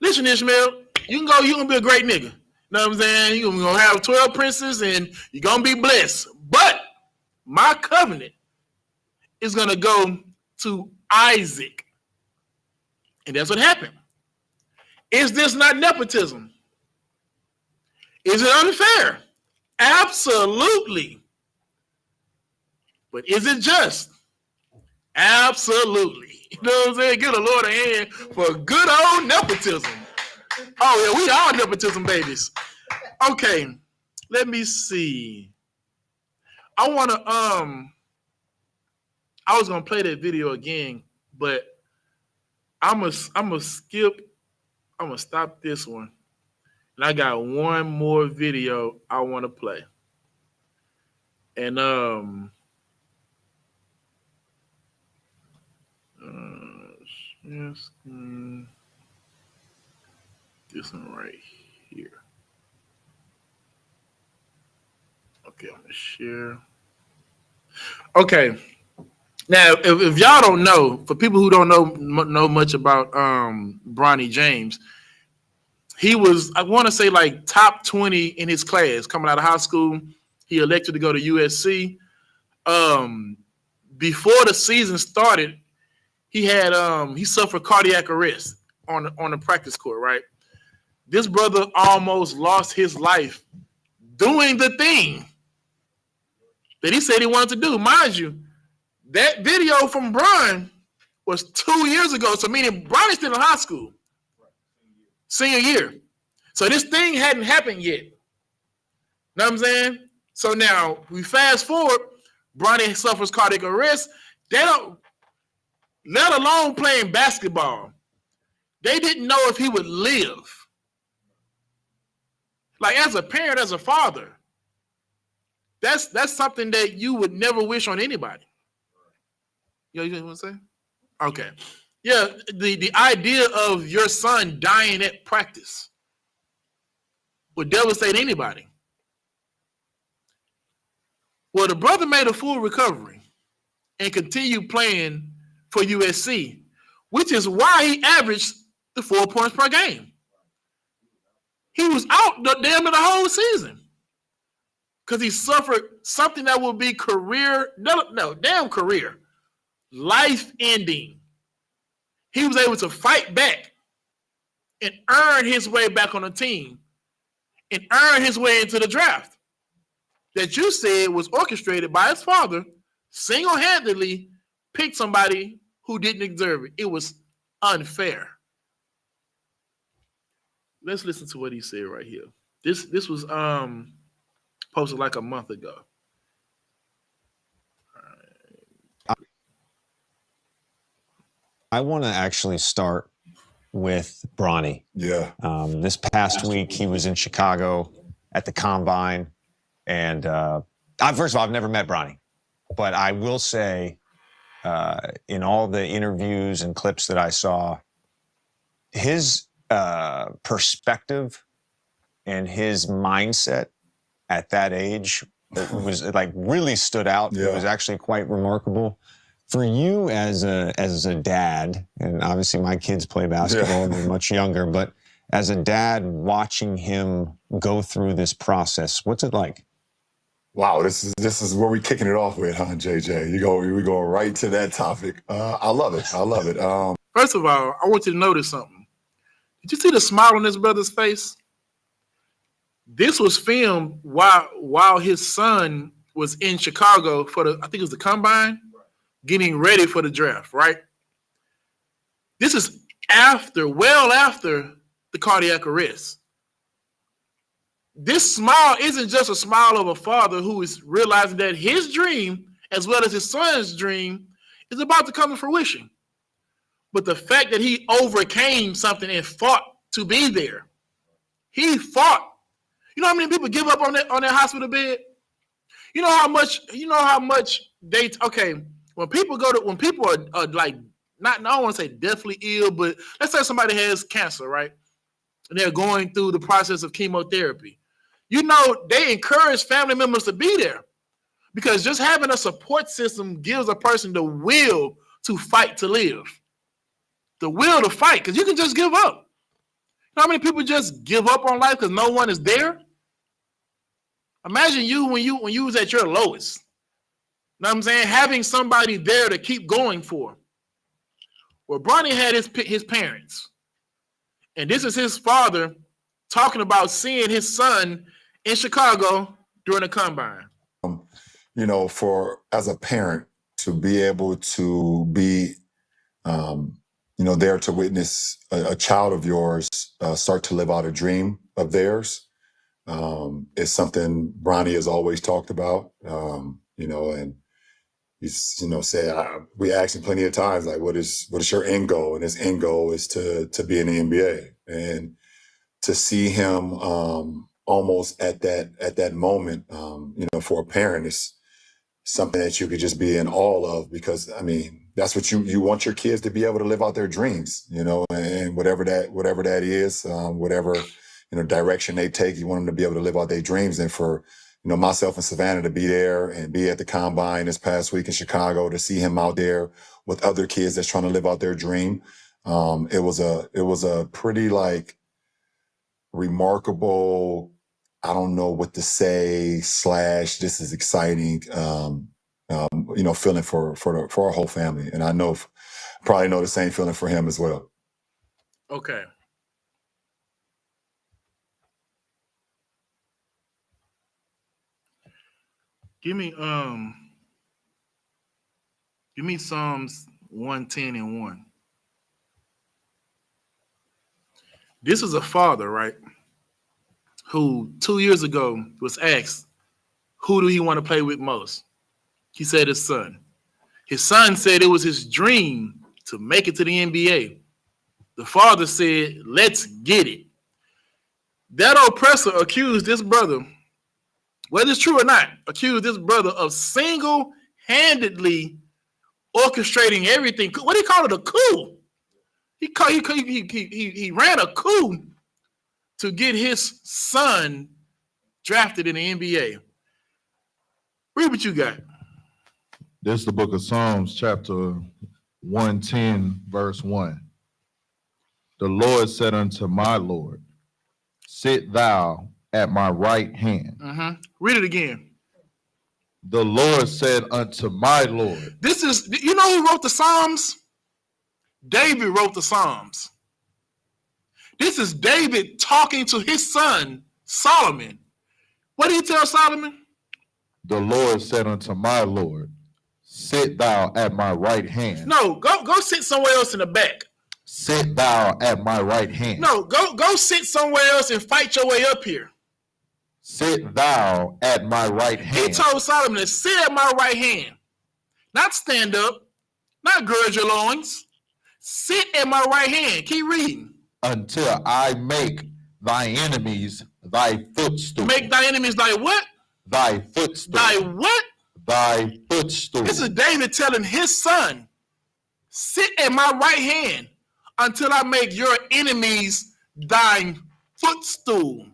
Listen, Ishmael, you can go, you're going to be a great nigga. You know what I'm saying? You're going to have 12 princes and you're going to be blessed. But my covenant is going to go to Isaac. And that's what happened. Is this not nepotism? Is it unfair? Absolutely. But is it just? Absolutely. You know what I'm saying? Give the Lord a hand for good old nepotism. Oh, yeah, we are nepotism babies. Okay, let me see. I want to, I was going to play that video again, but I'm going to stop this one. And I got one more video I want to play. And, this one right here. Okay, I'm gonna share. Okay, now if y'all don't know, for people who don't know much about Bronny James, he was, I want to say, like top 20 in his class coming out of high school. He elected to go to USC. Before the season started, he had he suffered cardiac arrest on the practice court, right? This brother almost lost his life doing the thing that he said he wanted to do. Mind you, that video from Bron was 2 years ago, so meaning Bron is still in high school, senior year. So this thing hadn't happened yet. Know what I'm saying? So now we fast forward, Bronny suffers cardiac arrest. They don't, let alone playing basketball, they didn't know if he would live. Like, as a parent, as a father, that's something that you would never wish on anybody. You want to say? Okay. Yeah, the idea of your son dying at practice would devastate anybody. Well, the brother made a full recovery and continued playing for USC, which is why he averaged the 4 points per game. He was out damn near the whole season because he suffered something that will be career, life-ending. He was able to fight back and earn his way back on the team and earn his way into the draft that you said was orchestrated by his father, single-handedly picked somebody who didn't deserve it. It was unfair. Let's listen to what he said right here. This was posted like a month ago. I want to actually start with Bronny. Yeah. This past week, he was in Chicago at the Combine. And first of all, I've never met Bronny. But I will say, in all the interviews and clips that I saw, his perspective and his mindset at that age was like really stood out. It was actually quite remarkable. For you as a dad, and obviously my kids play basketball and they're much younger, but as a dad watching him go through this process, what's it like? Wow, this is where we're kicking it off with, huh, JJ? We go right to that topic. I love it. I love it. First of all, I want you to notice something. Did you see the smile on his brother's face? This was filmed while his son was in Chicago for I think it was the combine, getting ready for the draft, right? This is well after the cardiac arrest. This smile isn't just a smile of a father who is realizing that his dream, as well as his son's dream, is about to come to fruition. But the fact that he overcame something and fought to be there. He fought. You know how many people give up on their hospital bed? You know how much they when people are like I don't want to say deathly ill, but let's say somebody has cancer, right? And they're going through the process of chemotherapy. You know, they encourage family members to be there because just having a support system gives a person the will to fight to live. The will to fight, because you can just give up. You know how many people just give up on life because no one is there? Imagine you when you was at your lowest. You know what I'm saying? Having somebody there to keep going for. Well, Bronny had his parents. And this is his father talking about seeing his son in Chicago during the combine. You know, as a parent to be able to be, there to witness a child of yours start to live out a dream of theirs is something Bronny has always talked about, and he's, said, we asked him plenty of times, like, what is your end goal? And his end goal is to be in the NBA. And to see him almost at that moment, for a parent is something that you could just be in awe of, because I mean, that's what you want your kids to be able to live out their dreams, and whatever that is, whatever, direction they take, you want them to be able to live out their dreams. And for, myself and Savannah to be there and be at the combine this past week in Chicago, to see him out there with other kids that's trying to live out their dream. It was a pretty remarkable, I don't know what to say, / this is exciting, feeling for our whole family. And I probably know the same feeling for him as well. Okay. Give me Psalms 110:1. This is a father, right, who 2 years ago was asked, who do he want to play with most? He said his son. His son said it was his dream to make it to the NBA. The father said, let's get it. That oppressor accused this brother, whether it's true or not, accused this brother of single-handedly orchestrating everything. What do you call it? A coup. He ran a coup to get his son drafted in the NBA. Read what you got. This is the book of Psalms, chapter 110, verse 1. The Lord said unto my Lord, sit thou at my right hand. Read it again. The Lord said unto my Lord. This is, you know who wrote the Psalms? David wrote the Psalms. This is David talking to his son, Solomon. What did he tell Solomon? The Lord said unto my Lord, sit thou at my right hand. No, go sit somewhere else in the back. Sit thou at my right hand. No, go sit somewhere else and fight your way up here. Sit thou at my right hand. He told Solomon to sit at my right hand. Not stand up, not gird your loins. Sit at my right hand. Keep reading. Until I make thy enemies thy footstool. Make thy enemies thy what? Thy footstool. Thy what? Thy footstool. This is David telling his son, sit at my right hand until I make your enemies thine footstool.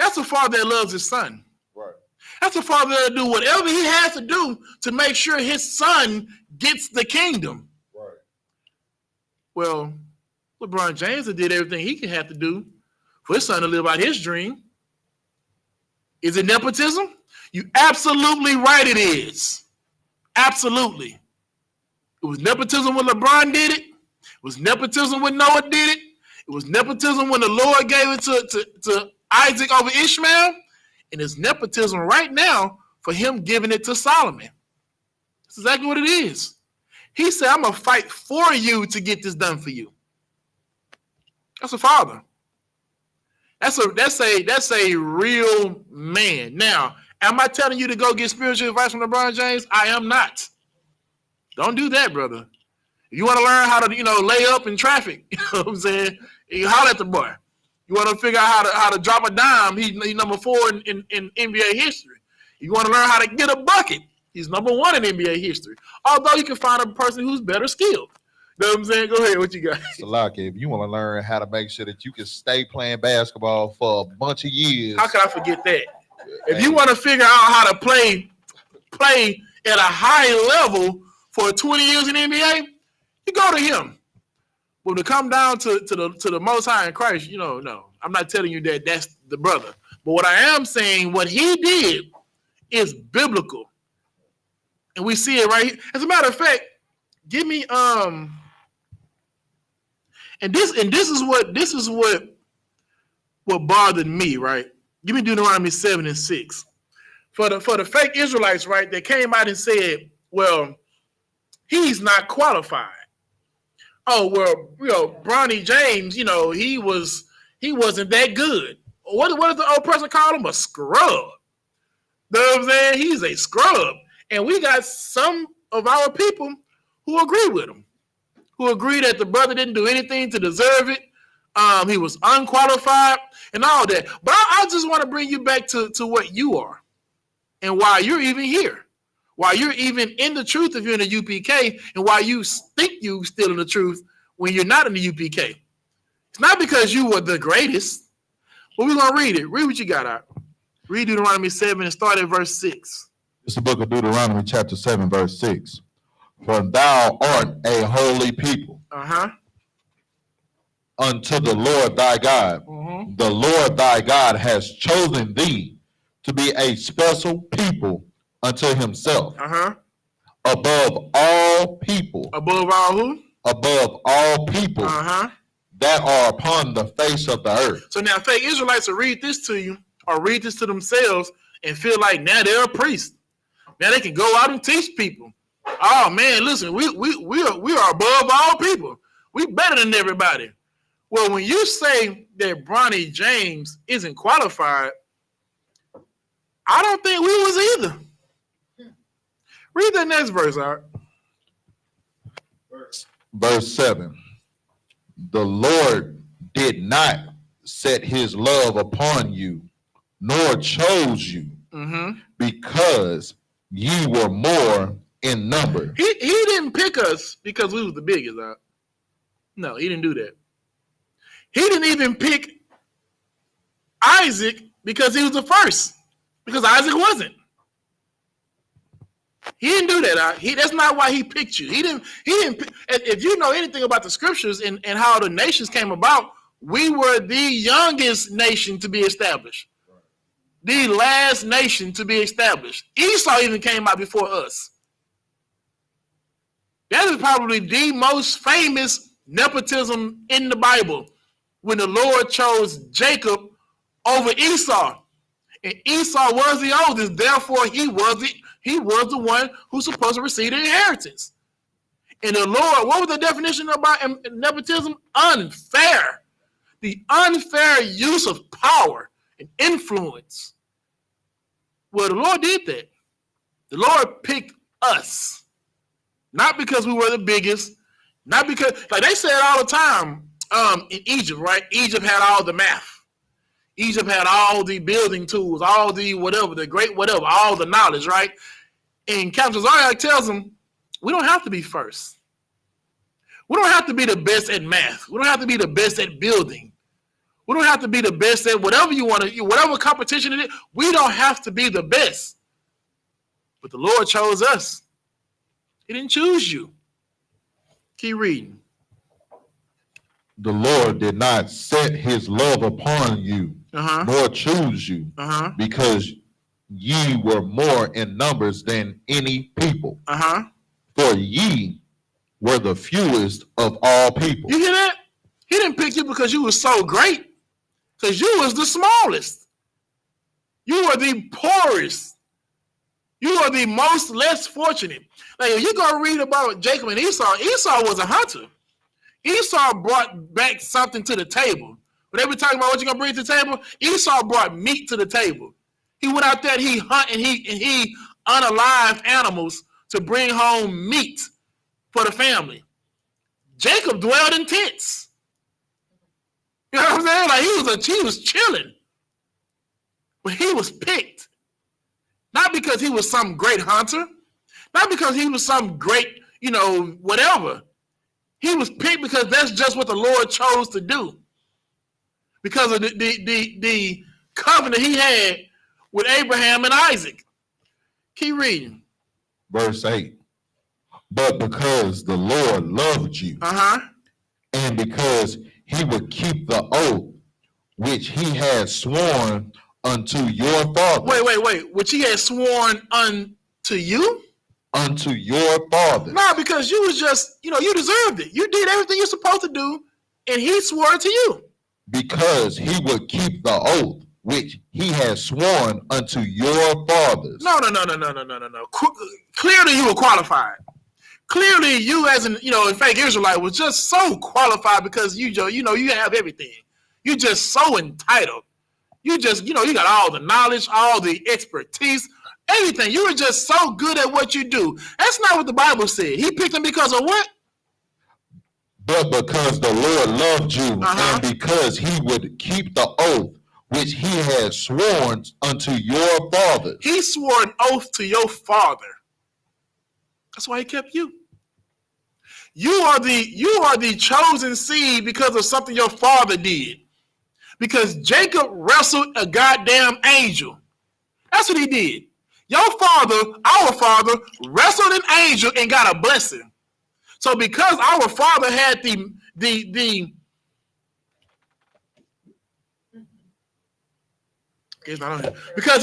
That's a father that loves his son. Right. That's a father that will do whatever he has to do to make sure his son gets the kingdom. Right. Well, LeBron James did everything he could have to do for his son to live out his dream. Is it nepotism? You absolutely right it is. Absolutely. It was nepotism when LeBron did it. It was nepotism when Noah did it. It was nepotism when the Lord gave it to Isaac over Ishmael. And it's nepotism right now for him giving it to Solomon. That's exactly what it is. He said, I'm going to fight for you to get this done for you. That's a father. That's a real man. Now, am I telling you to go get spiritual advice from LeBron James? I am not. Don't do that, brother. If you want to learn how to, lay up in traffic, you know what I'm saying? You holler at the boy. You want to figure out how to drop a dime, he's number 4 in NBA history. You want to learn how to get a bucket, he's number 1 in NBA history. Although you can find a person who's better skilled. You know what I'm saying? Go ahead, what you got? Salaki, if you want to learn how to make sure that you can stay playing basketball for a bunch of years. How can I forget that? If you want to figure out how to play at a high level for 20 years in the NBA, you go to him. But to come down to the Most High in Christ, no. I'm not telling you that that's the brother. But what I am saying, what he did is biblical. And we see it right here. As a matter of fact, give me and this is what bothered me, right? Give me Deuteronomy 7:6. For the fake Israelites, right, they came out and said, well, he's not qualified. Oh, well, Bronny James, he wasn't that good. What does the old person call him? A scrub. You know what I'm saying? He's a scrub. And we got some of our people who agree with him, who agree that the brother didn't do anything to deserve it. He was unqualified and all that. But I just want to bring you back to what you are and why you're even here, why you're even in the truth if you're in the UPK, and why you think you're still in the truth when you're not in the UPK. It's not because you were the greatest, but we're going to read it. Read what you got out. Read Deuteronomy 7 and start at verse 6. It's the book of Deuteronomy, chapter 7, verse 6. For thou art a holy people unto the Lord thy God. Mm-hmm. The Lord thy God has chosen thee to be a special people unto himself. Above all people. Above all who? Above all people that are upon the face of the earth. So now fake Israelites will read this to you or read this to themselves and feel like now they're a priest. Now they can go out and teach people. Oh man, listen, we are above all people. We better than everybody. Well, when you say that Bronny James isn't qualified, I don't think we was either. Read the next verse, Art. Verse 7. The Lord did not set his love upon you, nor chose you, because ye were more in number. He didn't pick us because we was the biggest, Art. No, he didn't do that. He didn't even pick Isaac because he was the first, because Isaac wasn't. He didn't do that. That's not why he picked you. He didn't. If you know anything about the scriptures and how the nations came about, we were the youngest nation to be established, the last nation to be established. Esau even came out before us. That is probably the most famous nepotism in the Bible, when the Lord chose Jacob over Esau. And Esau was the oldest, therefore he was the one who's supposed to receive the inheritance. And the Lord, what was the definition about nepotism? Unfair. The unfair use of power and influence. Well, the Lord did that. The Lord picked us. Not because we were the biggest, not because, like they said all the time in Egypt, right? Egypt had all the math. Egypt had all the building tools, all the whatever, the great whatever, all the knowledge, right? And Captain Zariah tells them, we don't have to be first. We don't have to be the best at math. We don't have to be the best at building. We don't have to be the best at whatever you want to, whatever competition it is. We don't have to be the best. But the Lord chose us. He didn't choose you. Keep reading. The Lord did not set his love upon you, nor choose you, because ye were more in numbers than any people. For ye were the fewest of all people. You hear that? He didn't pick you because you were so great, because you was the smallest. You were the poorest. You are the most less fortunate. Like, if you go read about Jacob and Esau, Esau was a hunter. Esau brought back something to the table. When they were talking about what you're going to bring to the table, Esau brought meat to the table. He went out there and he hunted and he unalived animals to bring home meat for the family. Jacob dwelled in tents. You know what I'm saying? Like, he was chilling. But he was picked. Not because he was some great hunter. Not because he was some great, whatever. He was picked because that's just what the Lord chose to do. Because of the covenant he had with Abraham and Isaac. Keep reading. Verse 8. But because the Lord loved you, and because he would keep the oath which he had sworn unto your fathers. Wait. Which he had sworn unto you? Unto your fathers. No, because you was just, you deserved it. You did everything you're supposed to do, and he swore to you. Because he would keep the oath which he had sworn unto your fathers. No. Clearly you were qualified. Clearly you as an, fake Israelite was just so qualified because you have everything. You're just so entitled. You just, you got all the knowledge, all the expertise, everything. You were just so good at what you do. That's not what the Bible said. He picked them because of what? But because the Lord loved you, and because he would keep the oath which he had sworn unto your fathers. He swore an oath to your father. That's why he kept you. You are the chosen seed because of something your father did. Because Jacob wrestled a goddamn angel. That's what he did. Your father, our father, wrestled an angel and got a blessing. So because our father had because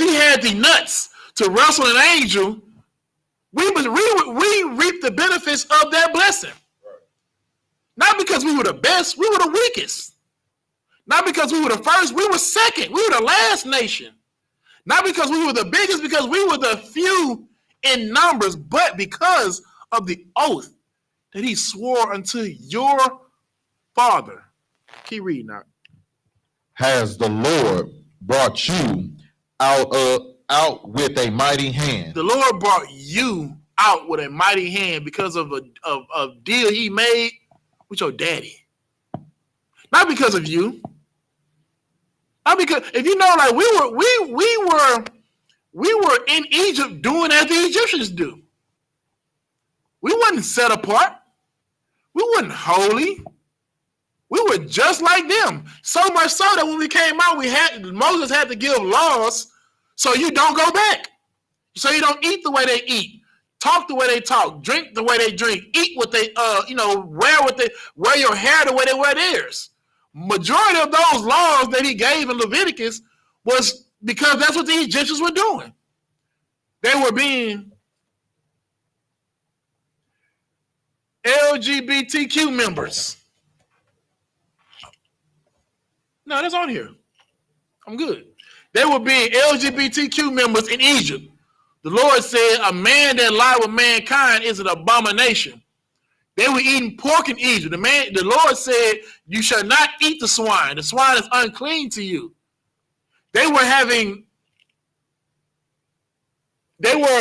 he had the nuts to wrestle an angel, we reaped the benefits of that blessing. Not because we were the best, we were the weakest. Not because we were the first, we were second. We were the last nation. Not because we were the biggest, because we were the few in numbers, but because of the oath that he swore unto your father. Keep reading now. Has the Lord brought you out with a mighty hand? The Lord brought you out with a mighty hand because of a deal he made with your daddy. Not because of you. Not because, if you know, like we were in Egypt doing as the Egyptians do. We wasn't set apart. We wasn't holy. We were just like them. So much so that when we came out, Moses had to give laws so you don't go back. So you don't eat the way they eat, talk the way they talk, drink the way they drink, eat what they wear your hair the way they wear theirs. Majority of those laws that he gave in Leviticus was because that's what the Egyptians were doing. They were being LGBTQ members. No, that's on here. I'm good. They were being LGBTQ members in Egypt. The Lord said, a man that lie with mankind is an abomination. They were eating pork in Egypt. The Lord said, you shall not eat the swine. The swine is unclean to you. They were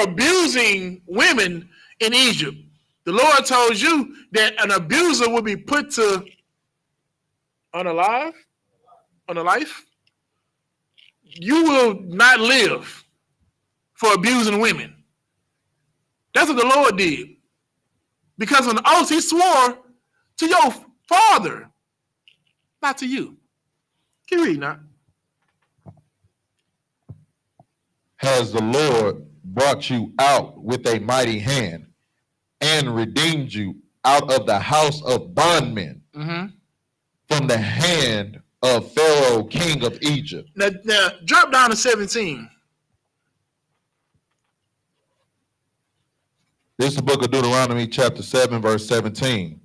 abusing women in Egypt. The Lord told you that an abuser will be put to unalive. You will not live for abusing women. That's what the Lord did. Because of an oath he swore to your father, not to you. Keep reading now. Has the Lord brought you out with a mighty hand and redeemed you out of the house of bondmen from the hand of Pharaoh, king of Egypt. Now drop down to 17. This is the book of Deuteronomy, chapter 7, verse 17.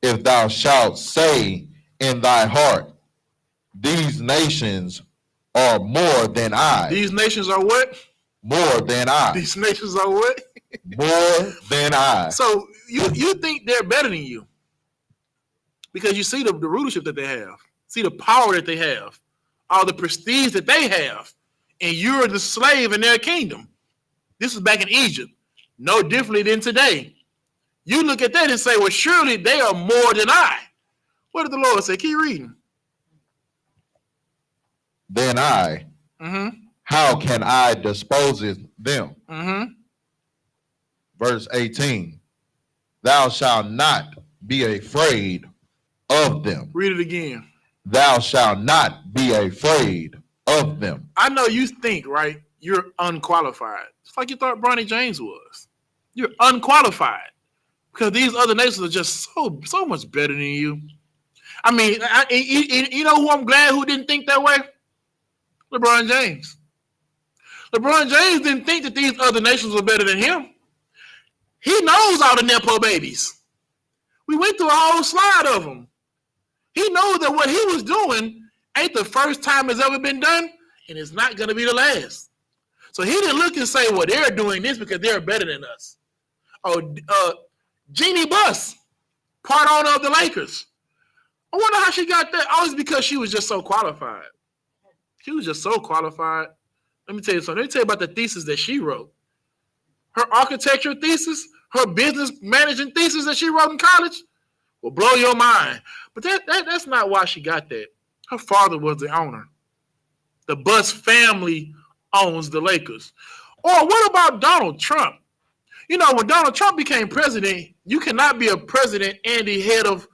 If thou shalt say in thy heart, these nations are more than I. These nations are what? More than I. These nations are what? More than I. So you think they're better than you because you see the rulership that they have, see the power that they have, all the prestige that they have, and you're the slave in their kingdom. This is back in Egypt, no differently than today. You look at that and say, well, surely they are more than I. What did the Lord say? Keep reading. Then I, how can I dispose of them? Verse 18, thou shalt not be afraid of them. Read it again. Thou shalt not be afraid of them. I know you think, right, you're unqualified. It's like you thought Bronny James was. You're unqualified because these other nations are just so much better than you. I mean, you know who I'm glad who didn't think that way? LeBron James. LeBron James didn't think that these other nations were better than him. He knows all the Nepo babies. We went through a whole slide of them. He knows that what he was doing ain't the first time it's ever been done, and it's not going to be the last. So he didn't look and say, well, they're doing this because they're better than us. Oh, Jeannie Buss, part owner of the Lakers. I wonder how she got that. Oh, it's because she was just so qualified. She was just so qualified. Let me tell you something. Let me tell you about the thesis that she wrote. Her architecture thesis, her business managing thesis that she wrote in college will blow your mind. But that's not why she got that. Her father was the owner. The Buss family owns the Lakers. Or what about Donald Trump? You know, when Donald Trump became president, you cannot be a president and the head of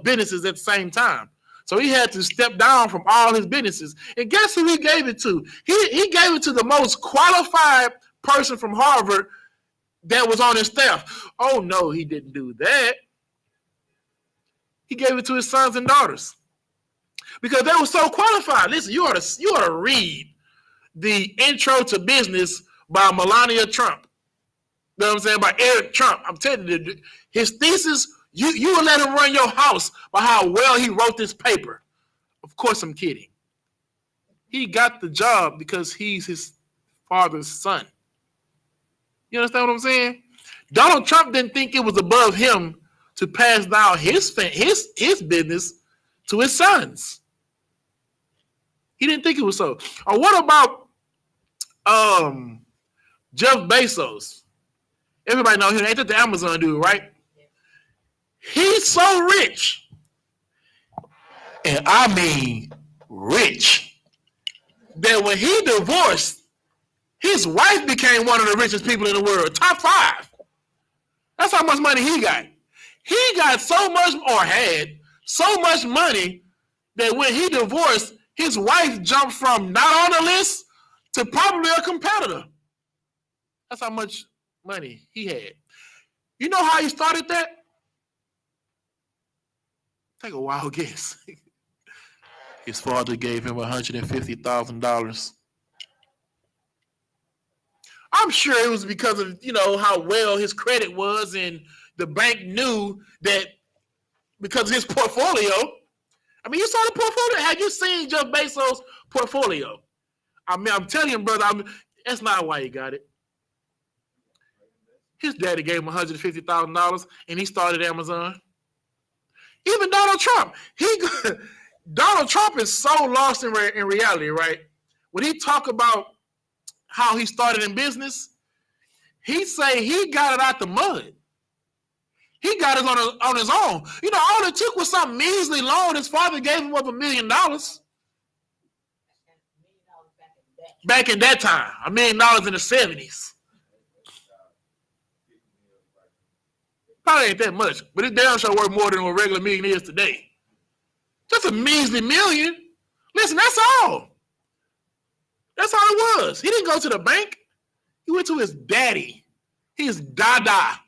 businesses at the same time. So he had to step down from all his businesses. And guess who he gave it to? He gave it to the most qualified person from Harvard that was on his staff. Oh, no, he didn't do that. He gave it to his sons and daughters because they were so qualified. Listen, you ought to read the Intro to Business by Melania Trump. You know what I'm saying? By Eric Trump. I'm telling you, his thesis, you will let him run your house by how well he wrote this paper. Of course, I'm kidding. He got the job because he's his father's son. You understand what I'm saying? Donald Trump didn't think it was above him to pass down his business to his sons. He didn't think it was so. Or what about Jeff Bezos? Everybody know him. Ain't that the Amazon dude, right? He's so rich. And I mean rich. That when he divorced, his wife became one of the richest people in the world. Top 5. That's how much money he got. He got so much, or had so much money, that when he divorced, his wife jumped from not on the list to probably a competitor. That's how much money he had. You know how he started that? Take a wild guess. His father gave him $150,000. I'm sure it was because of, how well his credit was, and the bank knew that because of his portfolio. I mean, you saw the portfolio. Have you seen Jeff Bezos' portfolio? I mean, I'm telling you, brother, that's not why he got it. His daddy gave him $150,000, and he started Amazon. Even Donald Trump. Donald Trump is so lost in reality, right? When he talk about how he started in business, he say he got it out the mud. He got it on his own. All it took was some measly loan his father gave him of $1 million. Back in that time, $1 million in the 70s. Probably ain't that much, but it damn sure worth more than what regular million is today. Just a measly $1 million. Listen, that's all. That's all it was. He didn't go to the bank. He went to his daddy. His dada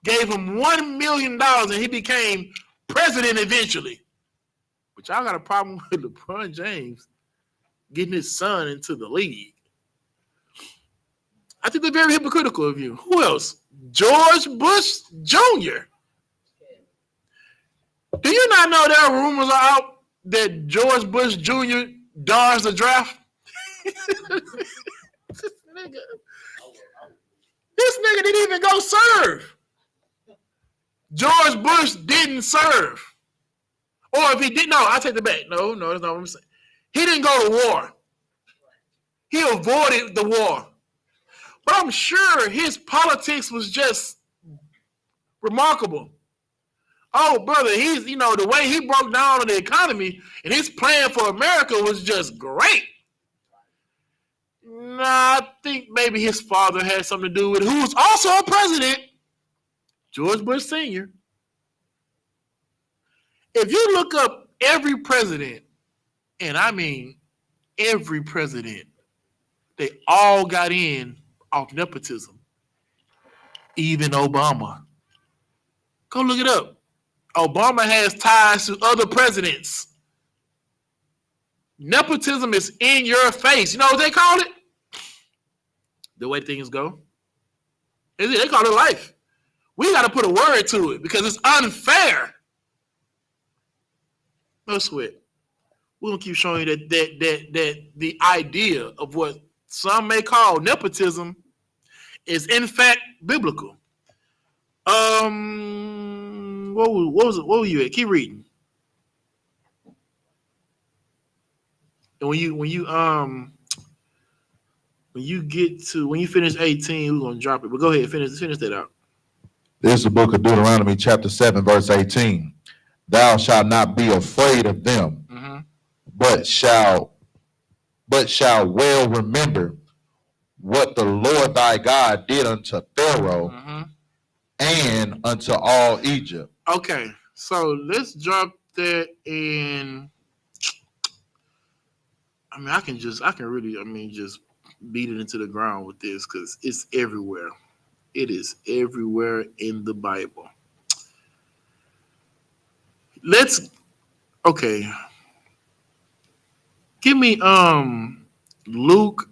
gave him $1 million and he became president eventually. But y'all got a problem with LeBron James getting his son into the league. I think they're very hypocritical of you. Who else? George Bush Jr. Do you not know there are rumors out that George Bush Jr. dodged the draft? This nigga didn't even go serve. George Bush didn't serve. Or if he did, no, I take the back. No, that's not what I'm saying. He didn't go to war. He avoided the war. But I'm sure his politics was just remarkable. Oh, brother, he's, the way he broke down on the economy and his plan for America was just great. Nah, I think maybe his father had something to do with it, who was also a president, George Bush Sr. If you look up every president, and I mean every president, they all got in off nepotism. Even Obama. Go look it up. Obama has ties to other presidents. Nepotism is in your face. You know what they call it? The way things go. They call it life. We got to put a word to it because it's unfair. No sweat. We're going to keep showing you that the idea of what some may call nepotism is in fact biblical. What were you at? Keep reading. And when you finish 18, we're gonna drop it. But go ahead, finish that out. This is the book of Deuteronomy, chapter 7, verse 18. Thou shalt not be afraid of them, but shall well remember what the Lord thy God did unto Pharaoh and unto all Egypt. Okay, so let's drop that in. I mean, I can just beat it into the ground with this because it's everywhere. It is everywhere in the Bible. Give me Luke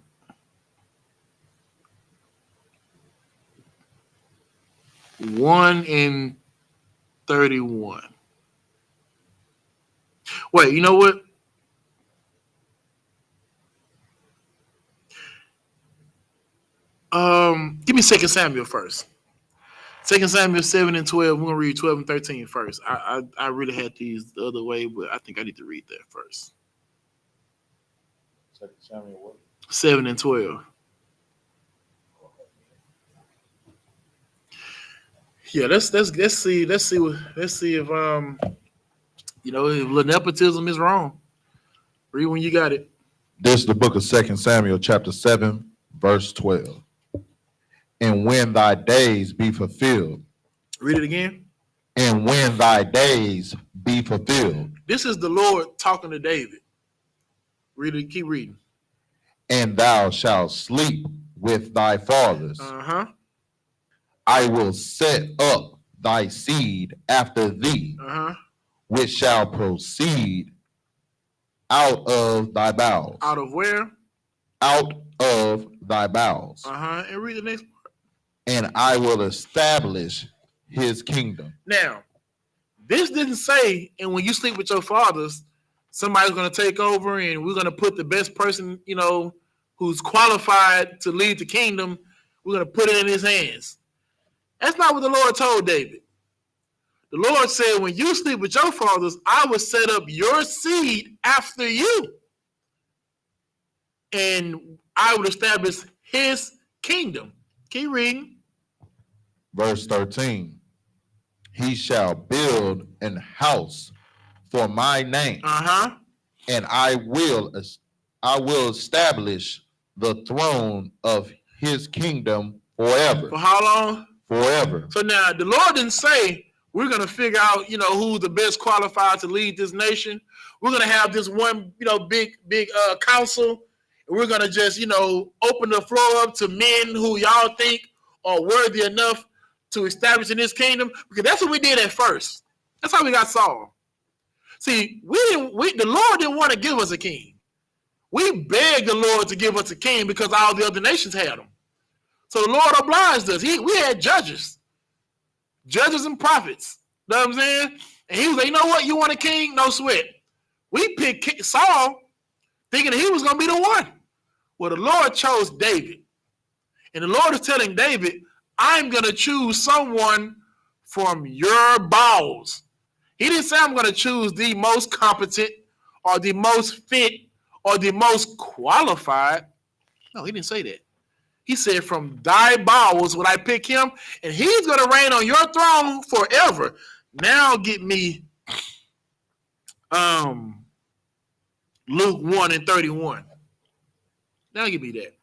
1:31. Wait, you know what? Give me 2 Samuel first. 2 Samuel 7:12. We're gonna read 12 and 13 first. I really had these the other way, but I think I need to read that first. 2 Samuel what? 7 and 12. Yeah, let's see if if LeNepotism is wrong. Read when you got it. This is the book of 2 Samuel, chapter 7, verse 12. And when thy days be fulfilled. Read it again. And when thy days be fulfilled. This is the Lord talking to David. Read it, keep reading. And thou shalt sleep with thy fathers. I will set up thy seed after thee, which shall proceed out of thy bowels. Out of where? Out of thy bowels. And read the next part. And I will establish his kingdom. Now, this didn't say, and when you sleep with your fathers, somebody's going to take over and we're going to put the best person, who's qualified to lead the kingdom, we're going to put it in his hands. That's not what the Lord told David. The Lord said, when you sleep with your fathers, I will set up your seed after you. And I will establish his kingdom. Keep reading. Verse 13. He shall build an house for my name. And I will establish the throne of his kingdom forever. For how long? Forever. So now the Lord didn't say We're going to figure out, who's the best qualified to lead this nation. We're going to have this one, big council. And we're going to just, open the floor up to men who y'all think are worthy enough to establish in this kingdom. Because that's what we did at first. That's how we got Saul. See, the Lord didn't want to give us a king. We begged the Lord to give us a king because all the other nations had him. So the Lord obliged us. We had judges and prophets. You know what I'm saying? And he was like, you know what? You want a king? No sweat. We picked Saul thinking that he was going to be the one. Well, the Lord chose David. And the Lord is telling David, I'm going to choose someone from your bowels. He didn't say I'm going to choose the most competent or the most fit or the most qualified. No, he didn't say that. He said, from thy bowels would I pick him, and he's going to reign on your throne forever. Now get me Luke 1:31. Now give me that.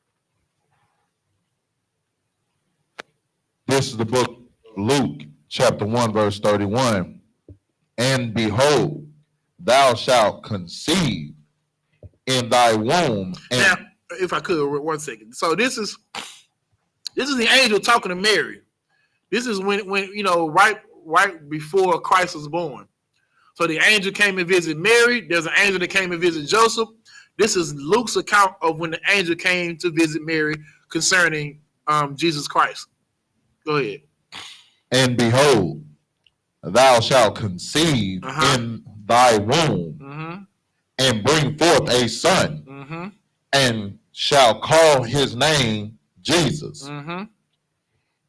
This is the book, Luke, chapter 1, verse 31. And behold, thou shalt conceive in thy womb. Now, if I could, 1 second. So this is the angel talking to Mary. This is when right before Christ was born. So the angel came and visited Mary. There's an angel that came and visited Joseph. This is Luke's account of when the angel came to visit Mary concerning Jesus Christ. Go ahead. And behold, thou shalt conceive in thy womb and bring forth a son and shall call his name Jesus.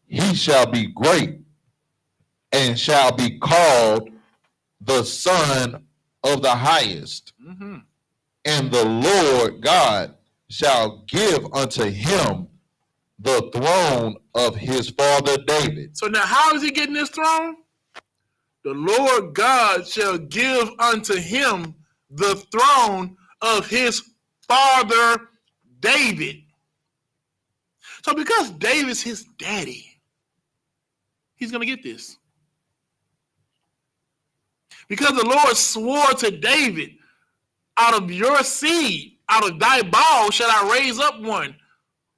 He shall be great and shall be called the Son of the Highest. And the Lord God shall give unto him the throne of his father David. So now how is he getting this throne? The Lord God shall give unto him the throne of his father David. So because David's his daddy, he's going to get this. Because the Lord swore to David, out of your seed, out of thy bowels shall I raise up one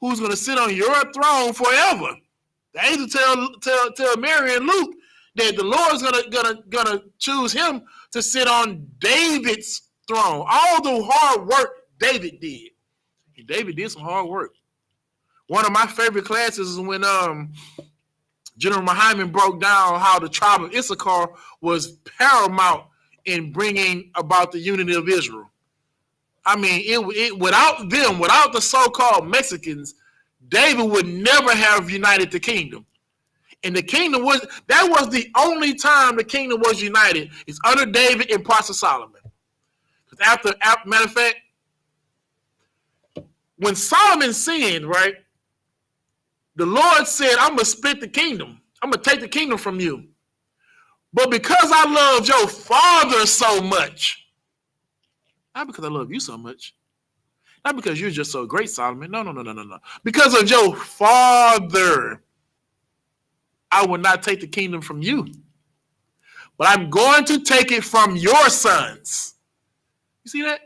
who's going to sit on your throne forever. The angel tell Mary and Luke that the Lord's gonna choose him to sit on David's throne. All the hard work David did. And David did some hard work. One of my favorite classes is when General Muhammad broke down how the tribe of Issachar was paramount in bringing about the unity of Israel. I mean, it without them, without the so-called Mexicans, David would never have united the kingdom. And the kingdom was the only time the kingdom was united. It's under David and parts of Solomon. After matter of fact, when Solomon sinned, right, the Lord said, I'm going to split the kingdom. I'm going to take the kingdom from you. But because I loved your father so much, not because I love you so much, not because you're just so great, Solomon. No. Because of your father, I will not take the kingdom from you. But I'm going to take it from your sons. You see that?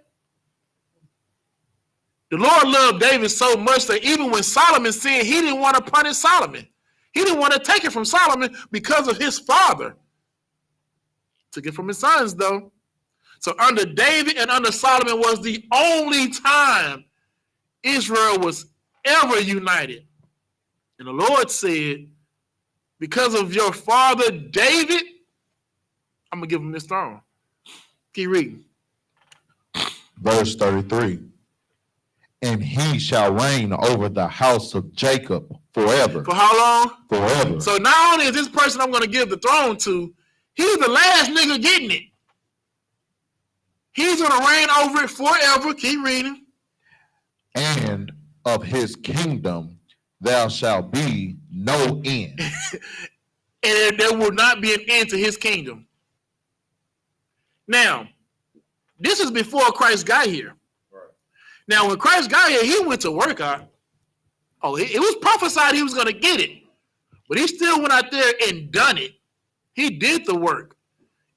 The Lord loved David so much that even when Solomon sinned, he didn't want to punish Solomon. He didn't want to take it from Solomon because of his father. Took it from his sons, though. So under David and under Solomon was the only time Israel was ever united. And the Lord said, because of your father David, I'm going to give him this throne. Keep reading. Verse 33. And he shall reign over the house of Jacob forever. For how long? Forever. So not only is this person I'm going to give the throne to, he's the last nigga getting it. He's going to reign over it forever. Keep reading. And of his kingdom there shall be no end. And there will not be an end to his kingdom. Now, this is before Christ got here. Right. Now, when Christ got here, he went to work out. It was prophesied he was going to get it. But he still went out there and done it. He did the work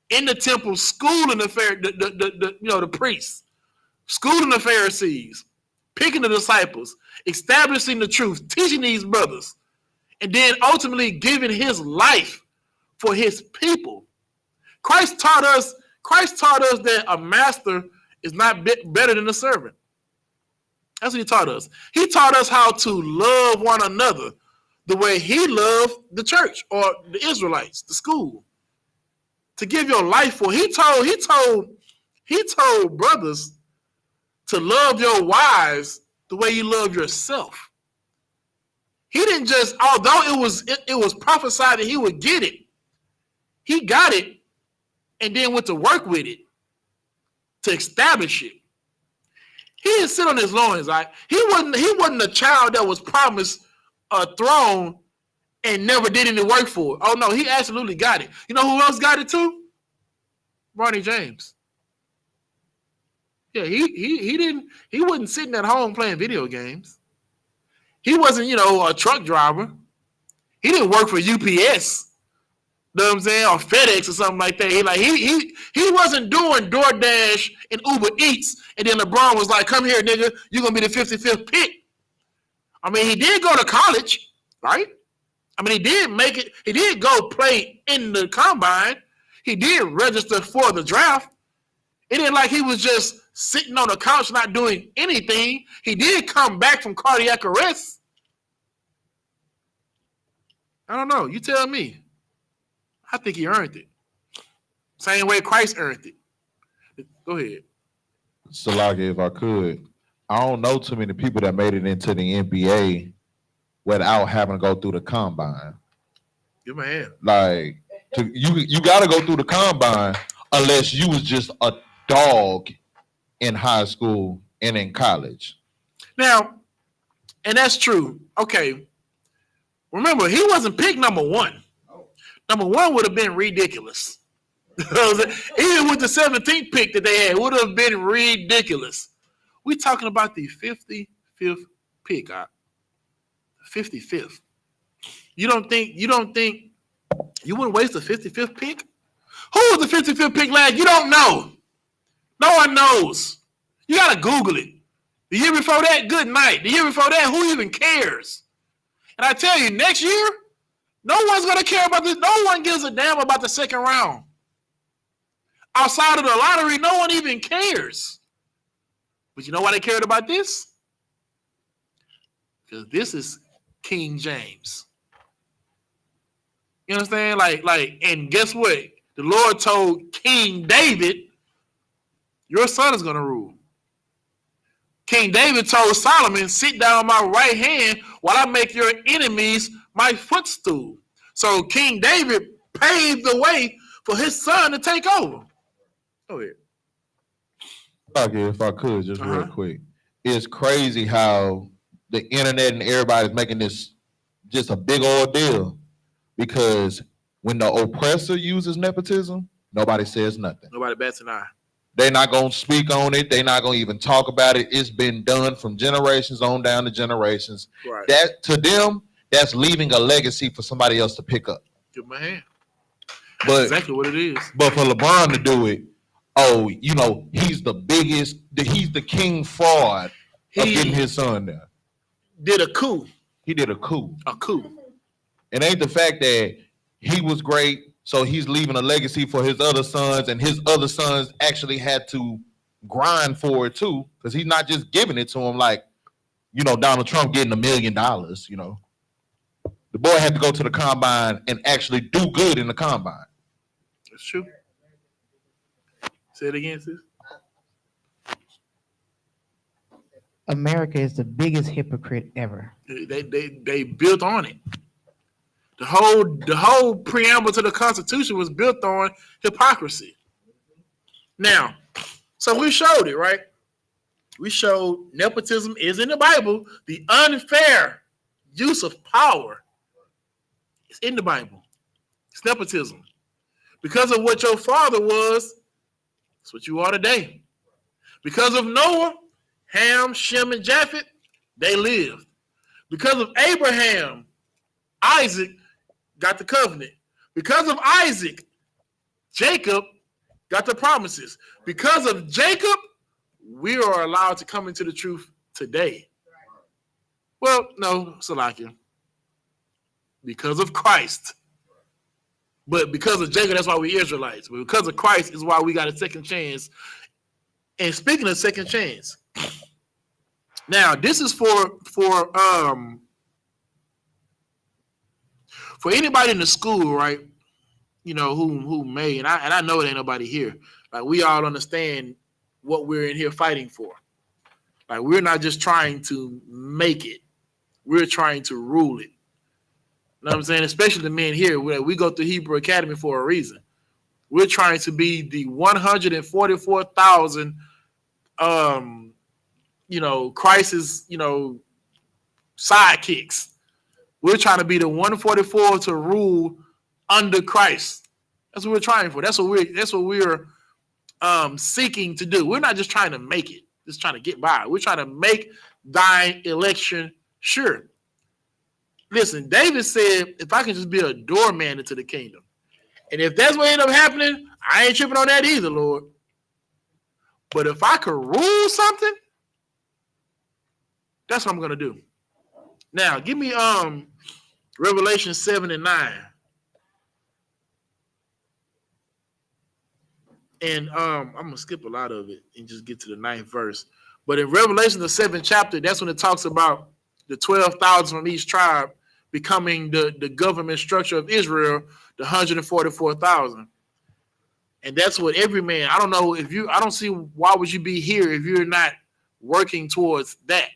in the temple, schooling the priests, schooling the Pharisees, picking the disciples, establishing the truth, teaching these brothers, and then ultimately giving his life for his people. Christ taught us that a master is not better than a servant. That's what he taught us. He taught us how to love one another the way he loved the church or the Israelites, the school. To give your life for. He told brothers to love your wives the way you love yourself. He didn't just, although it was prophesied that he would get it, he got it and then went to work with it to establish it. He didn't sit on his loins. Right? He wasn't a child that was promised a throne and never did any work for it. Oh no, he absolutely got it. You know who else got it too? Bronny James. Yeah, he wasn't sitting at home playing video games. He wasn't, a truck driver. He didn't work for UPS. You know what I'm saying? Or FedEx or something like that. He wasn't doing DoorDash and Uber Eats, and then LeBron was like, come here, nigga, you're gonna be the 55th pick. I mean, he did go to college, right? I mean, he did make it, he did go play in the combine. He did register for the draft. It ain't like he was just sitting on the couch not doing anything. He did come back from cardiac arrest. I don't know. You tell me. I think he earned it. Same way Christ earned it. Go ahead. Salaki, if I could, I don't know too many people that made it into the NBA without having to go through the combine. Give him a hand. Like, you got to go through the combine unless you was just a dog in high school and in college. Now, and that's true. Okay. Remember, he wasn't picked number one. Number one would have been ridiculous. Even with the 17th pick that they had, would have been ridiculous. We're talking about the 55th pick. The 55th. You don't think you wouldn't waste the 55th pick? Who was the 55th pick last? You don't know. No one knows. You got to Google it. The year before that, good night. The year before that, who even cares? And I tell you, next year, no one's going to care about this. No one gives a damn about the second round. Outside of the lottery, no one even cares. But you know why they cared about this? Because this is King James. You understand? Like, and guess what? The Lord told King David, your son is going to rule. King David told Solomon, sit down on my right hand while I make your enemies my footstool. So King David paved the way for his son to take over. Go ahead. Okay, if I could, just real quick. It's crazy how the internet and everybody's making this just a big old deal. Because when the oppressor uses nepotism, nobody says nothing. Nobody bats an eye. They're not going to speak on it. They're not going to even talk about it. It's been done from generations on down to generations. Right. That to them, that's leaving a legacy for somebody else to pick up. Give him a hand. That's exactly what it is. But for LeBron to do it, he's the biggest, he's the king fraud of getting his son there. Did a coup. He did a coup. A coup. It ain't the fact that he was great, so he's leaving a legacy for his other sons, and his other sons actually had to grind for it too, because he's not just giving it to him like, Donald Trump getting $1 million, The boy had to go to the combine and actually do good in the combine. That's true. Say it again, sis. America is the biggest hypocrite ever. They built on it. The whole preamble to the Constitution was built on hypocrisy. Now, so we showed it, right? We showed nepotism is in the Bible. The unfair use of power is in the Bible. It's nepotism. Because of what your father was, that's what you are today. Because of Noah, Ham, Shem, and Japheth, they lived. Because of Abraham, Isaac got the covenant. Because of Isaac, Jacob got the promises. Because of Jacob, we are allowed to come into the truth today. Well, no, Salakia. Because of Christ. But because of Jacob, that's why we Israelites. But because of Christ is why we got a second chance. And speaking of second chance, now this is for anybody in the school, right? You know, who may, and I know it ain't nobody here. Like, we all understand what we're in here fighting for. Like, we're not just trying to make it. We're trying to rule it. You know what I'm saying? Especially the men here. We go through Hebrew Academy for a reason. We're trying to be the 144,000, Christ's, sidekicks. We're trying to be the 144 to rule under Christ. That's what we're trying for. That's what we're seeking to do. We're not just trying to make it, just trying to get by. We're trying to make thine election sure. Listen, David said, if I can just be a doorman into the kingdom. And if that's what ended up happening, I ain't tripping on that either, Lord. But if I could rule something, that's what I'm going to do. Now, give me Revelation 7 and 9. And I'm going to skip a lot of it and just get to the 9th verse. But in Revelation, the 7th chapter, that's when it talks about the 12,000 from each tribe becoming the government structure of Israel, the 144,000. And that's what every man, I don't see why would you be here if you're not working towards that,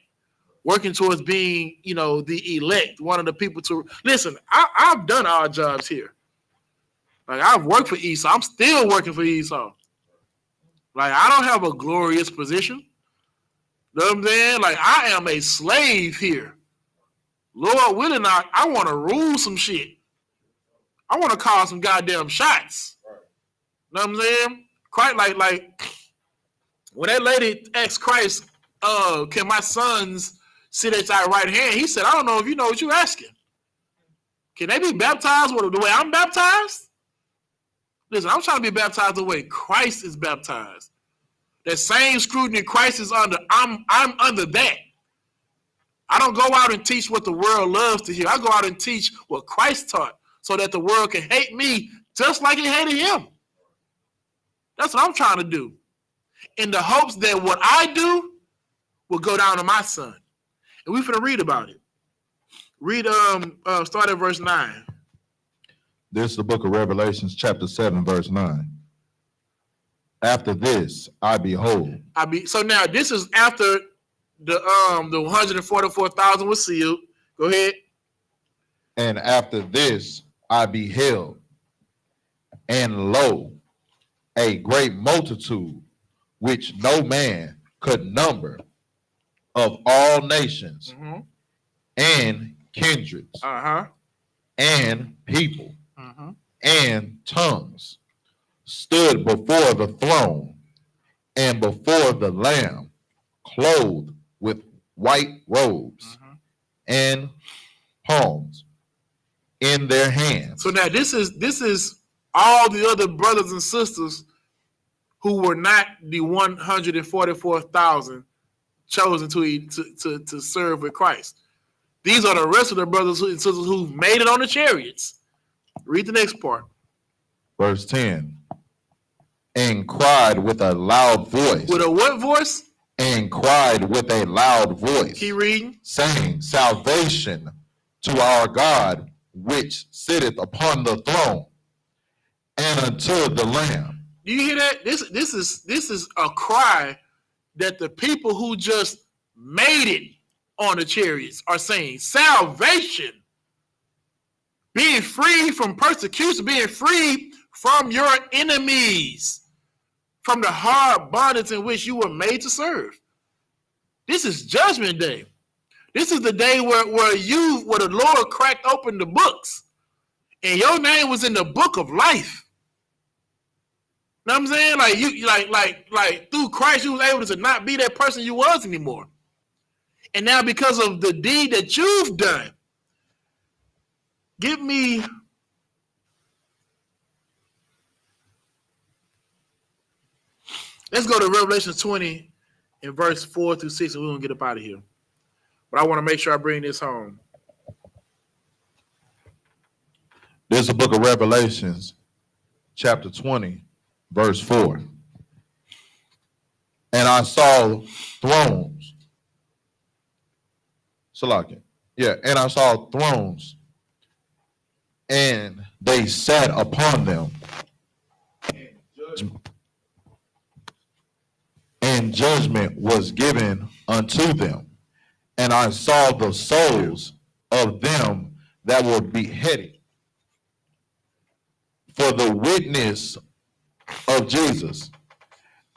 working towards being, the elect, one of the people to, listen, I've done our jobs here. Like, I've worked for Esau. I'm still working for Esau. Like, I don't have a glorious position. You know what I'm saying? Like, I am a slave here. Lord willing, I want to rule some shit. I want to call some goddamn shots. You know what I'm saying? Quite like when that lady asked Christ, can my sons sit at thy right hand? He said, I don't know if you know what you're asking. Can they be baptized the way I'm baptized? Listen, I'm trying to be baptized the way Christ is baptized. That same scrutiny Christ is under, I'm under that. I don't go out and teach what the world loves to hear. I go out and teach what Christ taught so that the world can hate me just like it hated him. That's what I'm trying to do. In the hopes that what I do will go down to my son. And we're going to read about it. Read, start at verse 9. This is the book of Revelations, chapter 7, verse 9. After this, I behold. So now this is after the 144,000 was sealed. Go ahead. And after this, I beheld, and lo, a great multitude, which no man could number, of all nations, and kindreds, and people, and tongues, stood before the throne and before the Lamb, clothed with white robes and palms in their hands. So now this is all the other brothers and sisters who were not the 144,000 chosen to serve with Christ. These are the rest of the brothers and sisters who've made it on the chariots. Read the next part. Verse 10. And cried with a loud voice. With a what voice? And cried with a loud voice. Keep reading. Saying, salvation to our God, which sitteth upon the throne, and unto the Lamb. Do you hear that? This is a cry that the people who just made it on the chariots are saying. Salvation, being free from persecution, being free from your enemies, from the hard bondage in which you were made to serve. This is Judgment Day. This is the day where the Lord cracked open the books, and your name was in the book of life. You know what I'm saying? Like you, like through Christ, you was able to not be that person you was anymore. And now because of the deed that you've done, give me Let's go to Revelation 20 in verse 4 through 6, and we're going to get up out of here. But I want to make sure I bring this home. There's the book of Revelations, chapter 20, verse 4. And I saw thrones. Salakia. Yeah, and I saw thrones, and they sat upon them. And judgment was given unto them. And I saw the souls of them that were beheaded for the witness of Jesus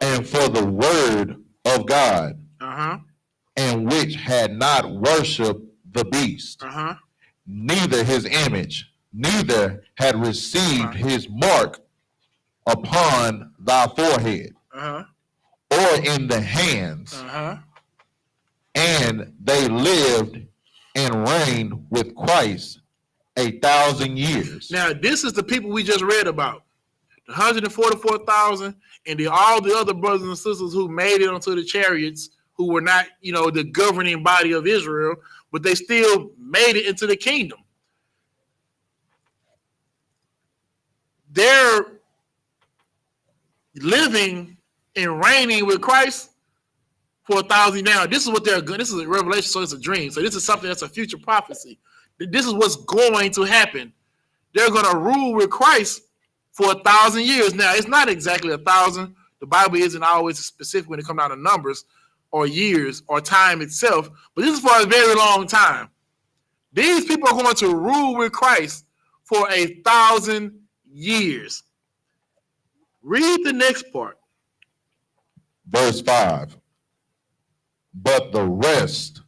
and for the word of God, and which had not worshipped the beast, neither his image, neither had received his mark upon thy forehead or in the hands. And they lived and reigned with Christ 1,000 years. Now, this is the people we just read about. The 144,000 and all the other brothers and sisters who made it onto the chariots, who were not, the governing body of Israel, but they still made it into the kingdom. They're living and reigning with Christ for 1,000 now. This is what they're good. This is a revelation, so it's a dream. So this is something that's a future prophecy. This is what's going to happen. They're going to rule with Christ for 1,000 years. Now, it's not exactly 1,000. The Bible isn't always specific when it comes down to numbers or years or time itself, but this is for a very long time. These people are going to rule with Christ for 1,000 years. Read the next part. Verse 5. But the rest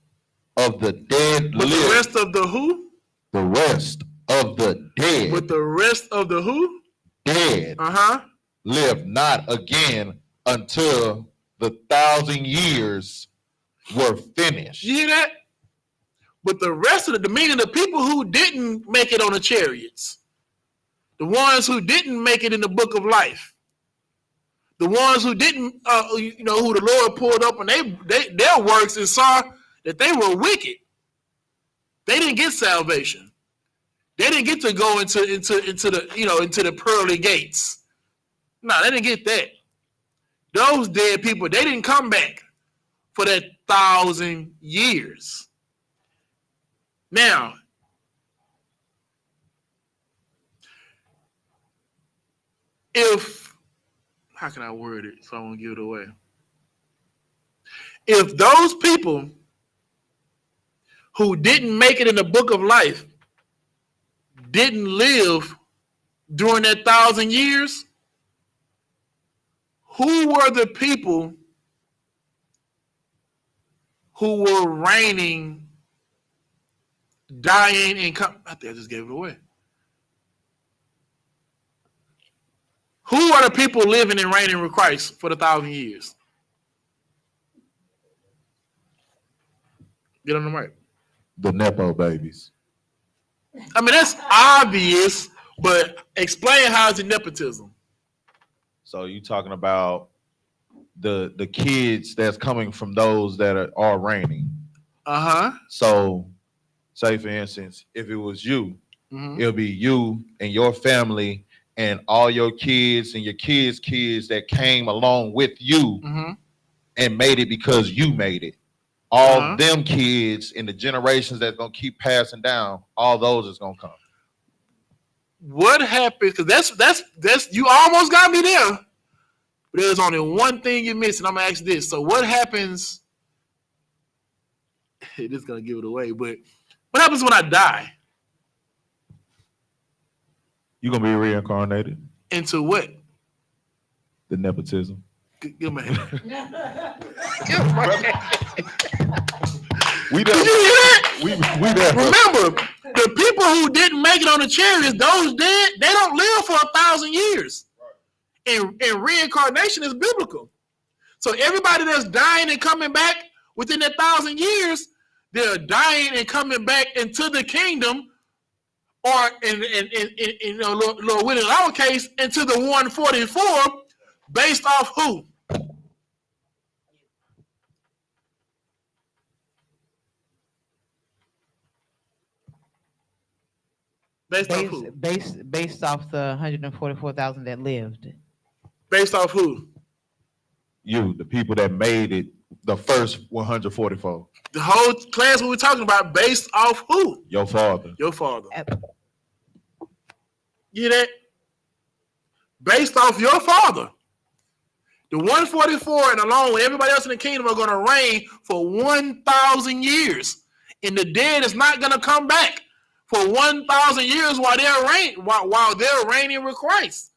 of the dead But live. the rest of the who? The rest of the dead. But the rest of the who? Dead. Live not again until the 1,000 years were finished. You hear that? But the rest of the meaning, the people who didn't make it on the chariots, the ones who didn't make it in the book of life, the ones who didn't, who the Lord pulled up and their works and saw that they were wicked, they didn't get salvation. They didn't get to go into the pearly gates. No, they didn't get that. Those dead people, they didn't come back for that 1,000 years. Now, how can I word it so I won't give it away? If those people who didn't make it in the book of life didn't live during that 1,000 years, who were the people who were reigning, dying, and I think I just gave it away. Who are the people living and reigning with Christ for the 1,000 years? Get on the mic. The Nepo babies. I mean, that's obvious, but explain how it's nepotism. So you talking about the kids that's coming from those that are reigning. So say for instance, if it was you, it'll be you and your family and all your kids and your kids' kids that came along with you and made it because you made it. All them kids and the generations that's gonna keep passing down, all those is gonna come. What happened? Because that's you almost got me there. But there's only one thing you're missing. I'm gonna ask this. So what happens? It is gonna give it away, but what happens when I die? You're gonna be reincarnated. Into what? The nepotism. Give me a hand. We there. Did you hear that? We there. Remember, the people who didn't make it on the chariots, those dead, they don't live for 1,000 years. And reincarnation is biblical. So everybody that's dying and coming back within that 1,000 years, they're dying and coming back into the kingdom, or in Lord willing, in our case, into the 144, based off who? Based off who? Based off the 144,000 that lived. Based off who? You, the people that made it, the first 144. The whole class we were talking about, based off who? Your father. Your father. Get that? Based off your father. The 144 and along with everybody else in the kingdom are going to reign for 1,000 years. And the dead is not going to come back for 1,000 years while they're reigning with Christ.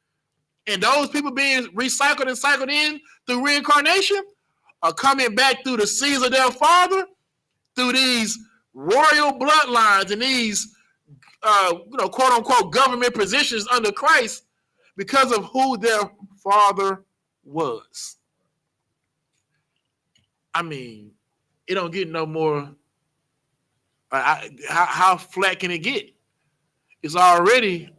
And those people being recycled and cycled in through reincarnation are coming back through the seeds of their father, through these royal bloodlines and these quote unquote government positions under Christ because of who their father was. I mean, it don't get no more. How flat can it get? It's already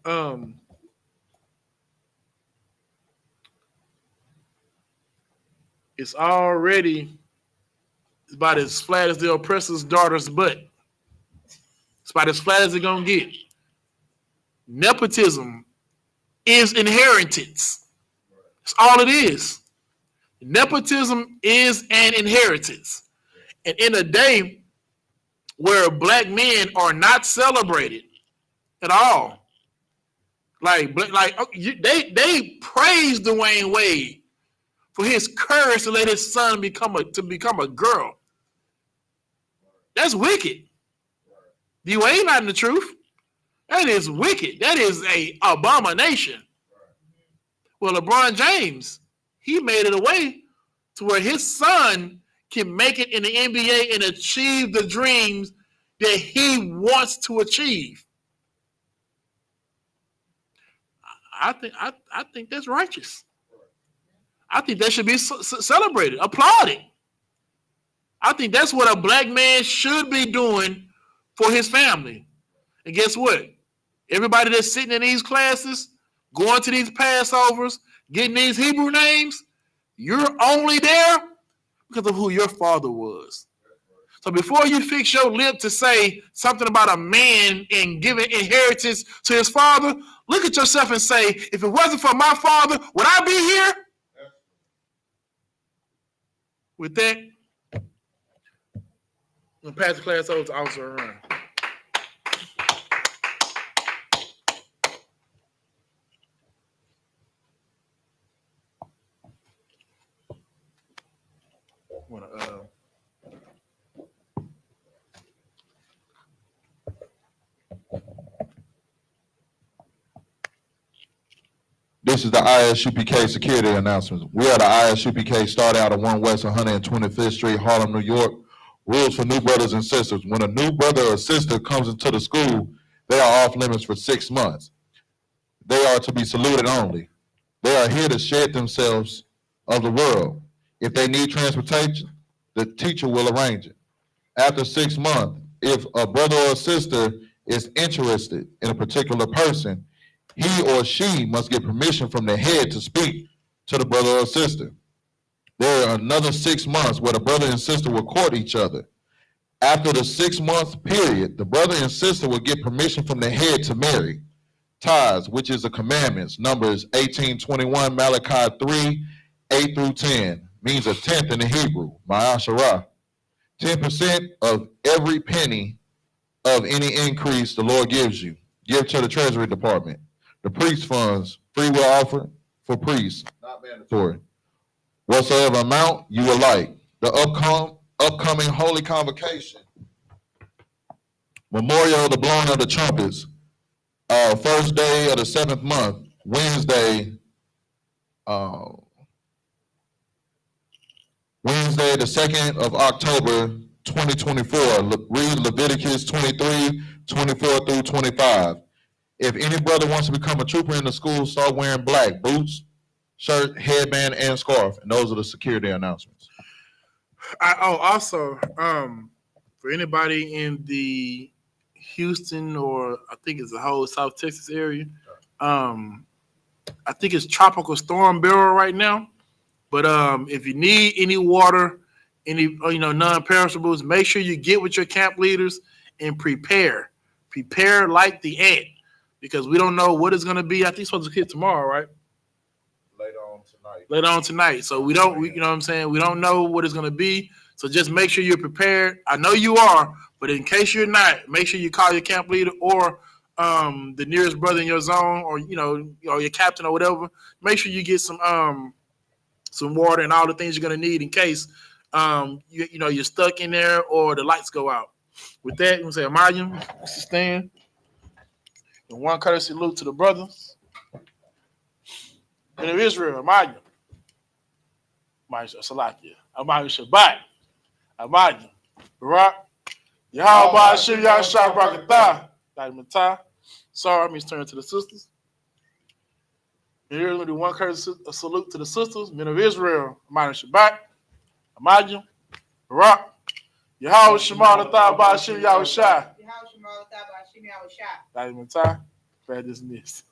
it's about as flat as the oppressor's daughter's butt. It's about as flat as it's gonna get. Nepotism is inheritance. That's all it is. Nepotism is an inheritance. And in a day where black men are not celebrated at all, they praise Dwayne Wade for his courage to let his son become a girl. That's wicked. You ain't not in the truth. That is wicked. That is a abomination. Well, LeBron James, he made it a way to where his son can make it in the NBA and achieve the dreams that he wants to achieve. I think that's righteous. I think that should be celebrated, applauded. I think that's what a black man should be doing for his family. And guess what? Everybody that's sitting in these classes, going to these Passovers, getting these Hebrew names, you're only there because of who your father was. So before you fix your lip to say something about a man and giving inheritance to his father, look at yourself and say, if it wasn't for my father, would I be here? With that, I'm going to pass the class over to Officer Ryan. This is the I.S.U.P.K. security announcements. We are the I.S.U.P.K. started out of 1 West 125th Street, Harlem, New York. Rules for new brothers and sisters. When a new brother or sister comes into the school, they are off limits for 6 months. They are to be saluted only. They are here to shed themselves of the world. If they need transportation, the teacher will arrange it. After 6 months, if a brother or sister is interested in a particular person, he or she must get permission from the head to speak to the brother or sister. There are another 6 months where the brother and sister will court each other. After the 6 month period, the brother and sister will get permission from the head to marry. Tithes, which is the commandments, Numbers 18:21, Malachi 3, 8 through 10, means a tenth in the Hebrew, ma'asharah. 10% of every penny of any increase the Lord gives you. Give to the Treasury Department. The priest funds, free will offer for priests, not mandatory. Whatsoever amount you would like. The upcoming holy convocation, memorial of the blowing of the trumpets, first day of the 7th month, Wednesday, the 2nd of October, 2024. Read Leviticus 23, 24 through 25. If any brother wants to become a trooper in the school, start wearing black boots, shirt, headband, and scarf. And those are the security announcements. Also, for anybody in the Houston or I think it's the whole South Texas area, I think it's Tropical Storm Bureau right now. But if you need any water, any non-perishables, make sure you get with your camp leaders and prepare like the ant. because we don't know what it's going to be. I think it's supposed to hit tomorrow, right? Later on tonight. So we don't, you know what I'm saying? We don't know what it's going to be. So just make sure you're prepared. I know you are, but in case you're not, make sure you call your camp leader or the nearest brother in your zone, or your captain or whatever. Make sure you get some water and all the things you're going to need in case you're stuck in there or the lights go out. With that, you can say Amayim, stand. And one courtesy salute to the brothers. And of Israel, Amayim. Salakia. Amayim Shabbat. Amayim. Barak. Yahweh Hashem Yahshua Barakatah. Daimata. Sorry, means turn to the sisters. And here's going to do one courtesy salute to the sisters. Men of Israel. Amayim Shabbat. Amayim. Barak. Yahweh Shemalatah Ba'Hashem Yahushua. Daimata. Bad dismissed.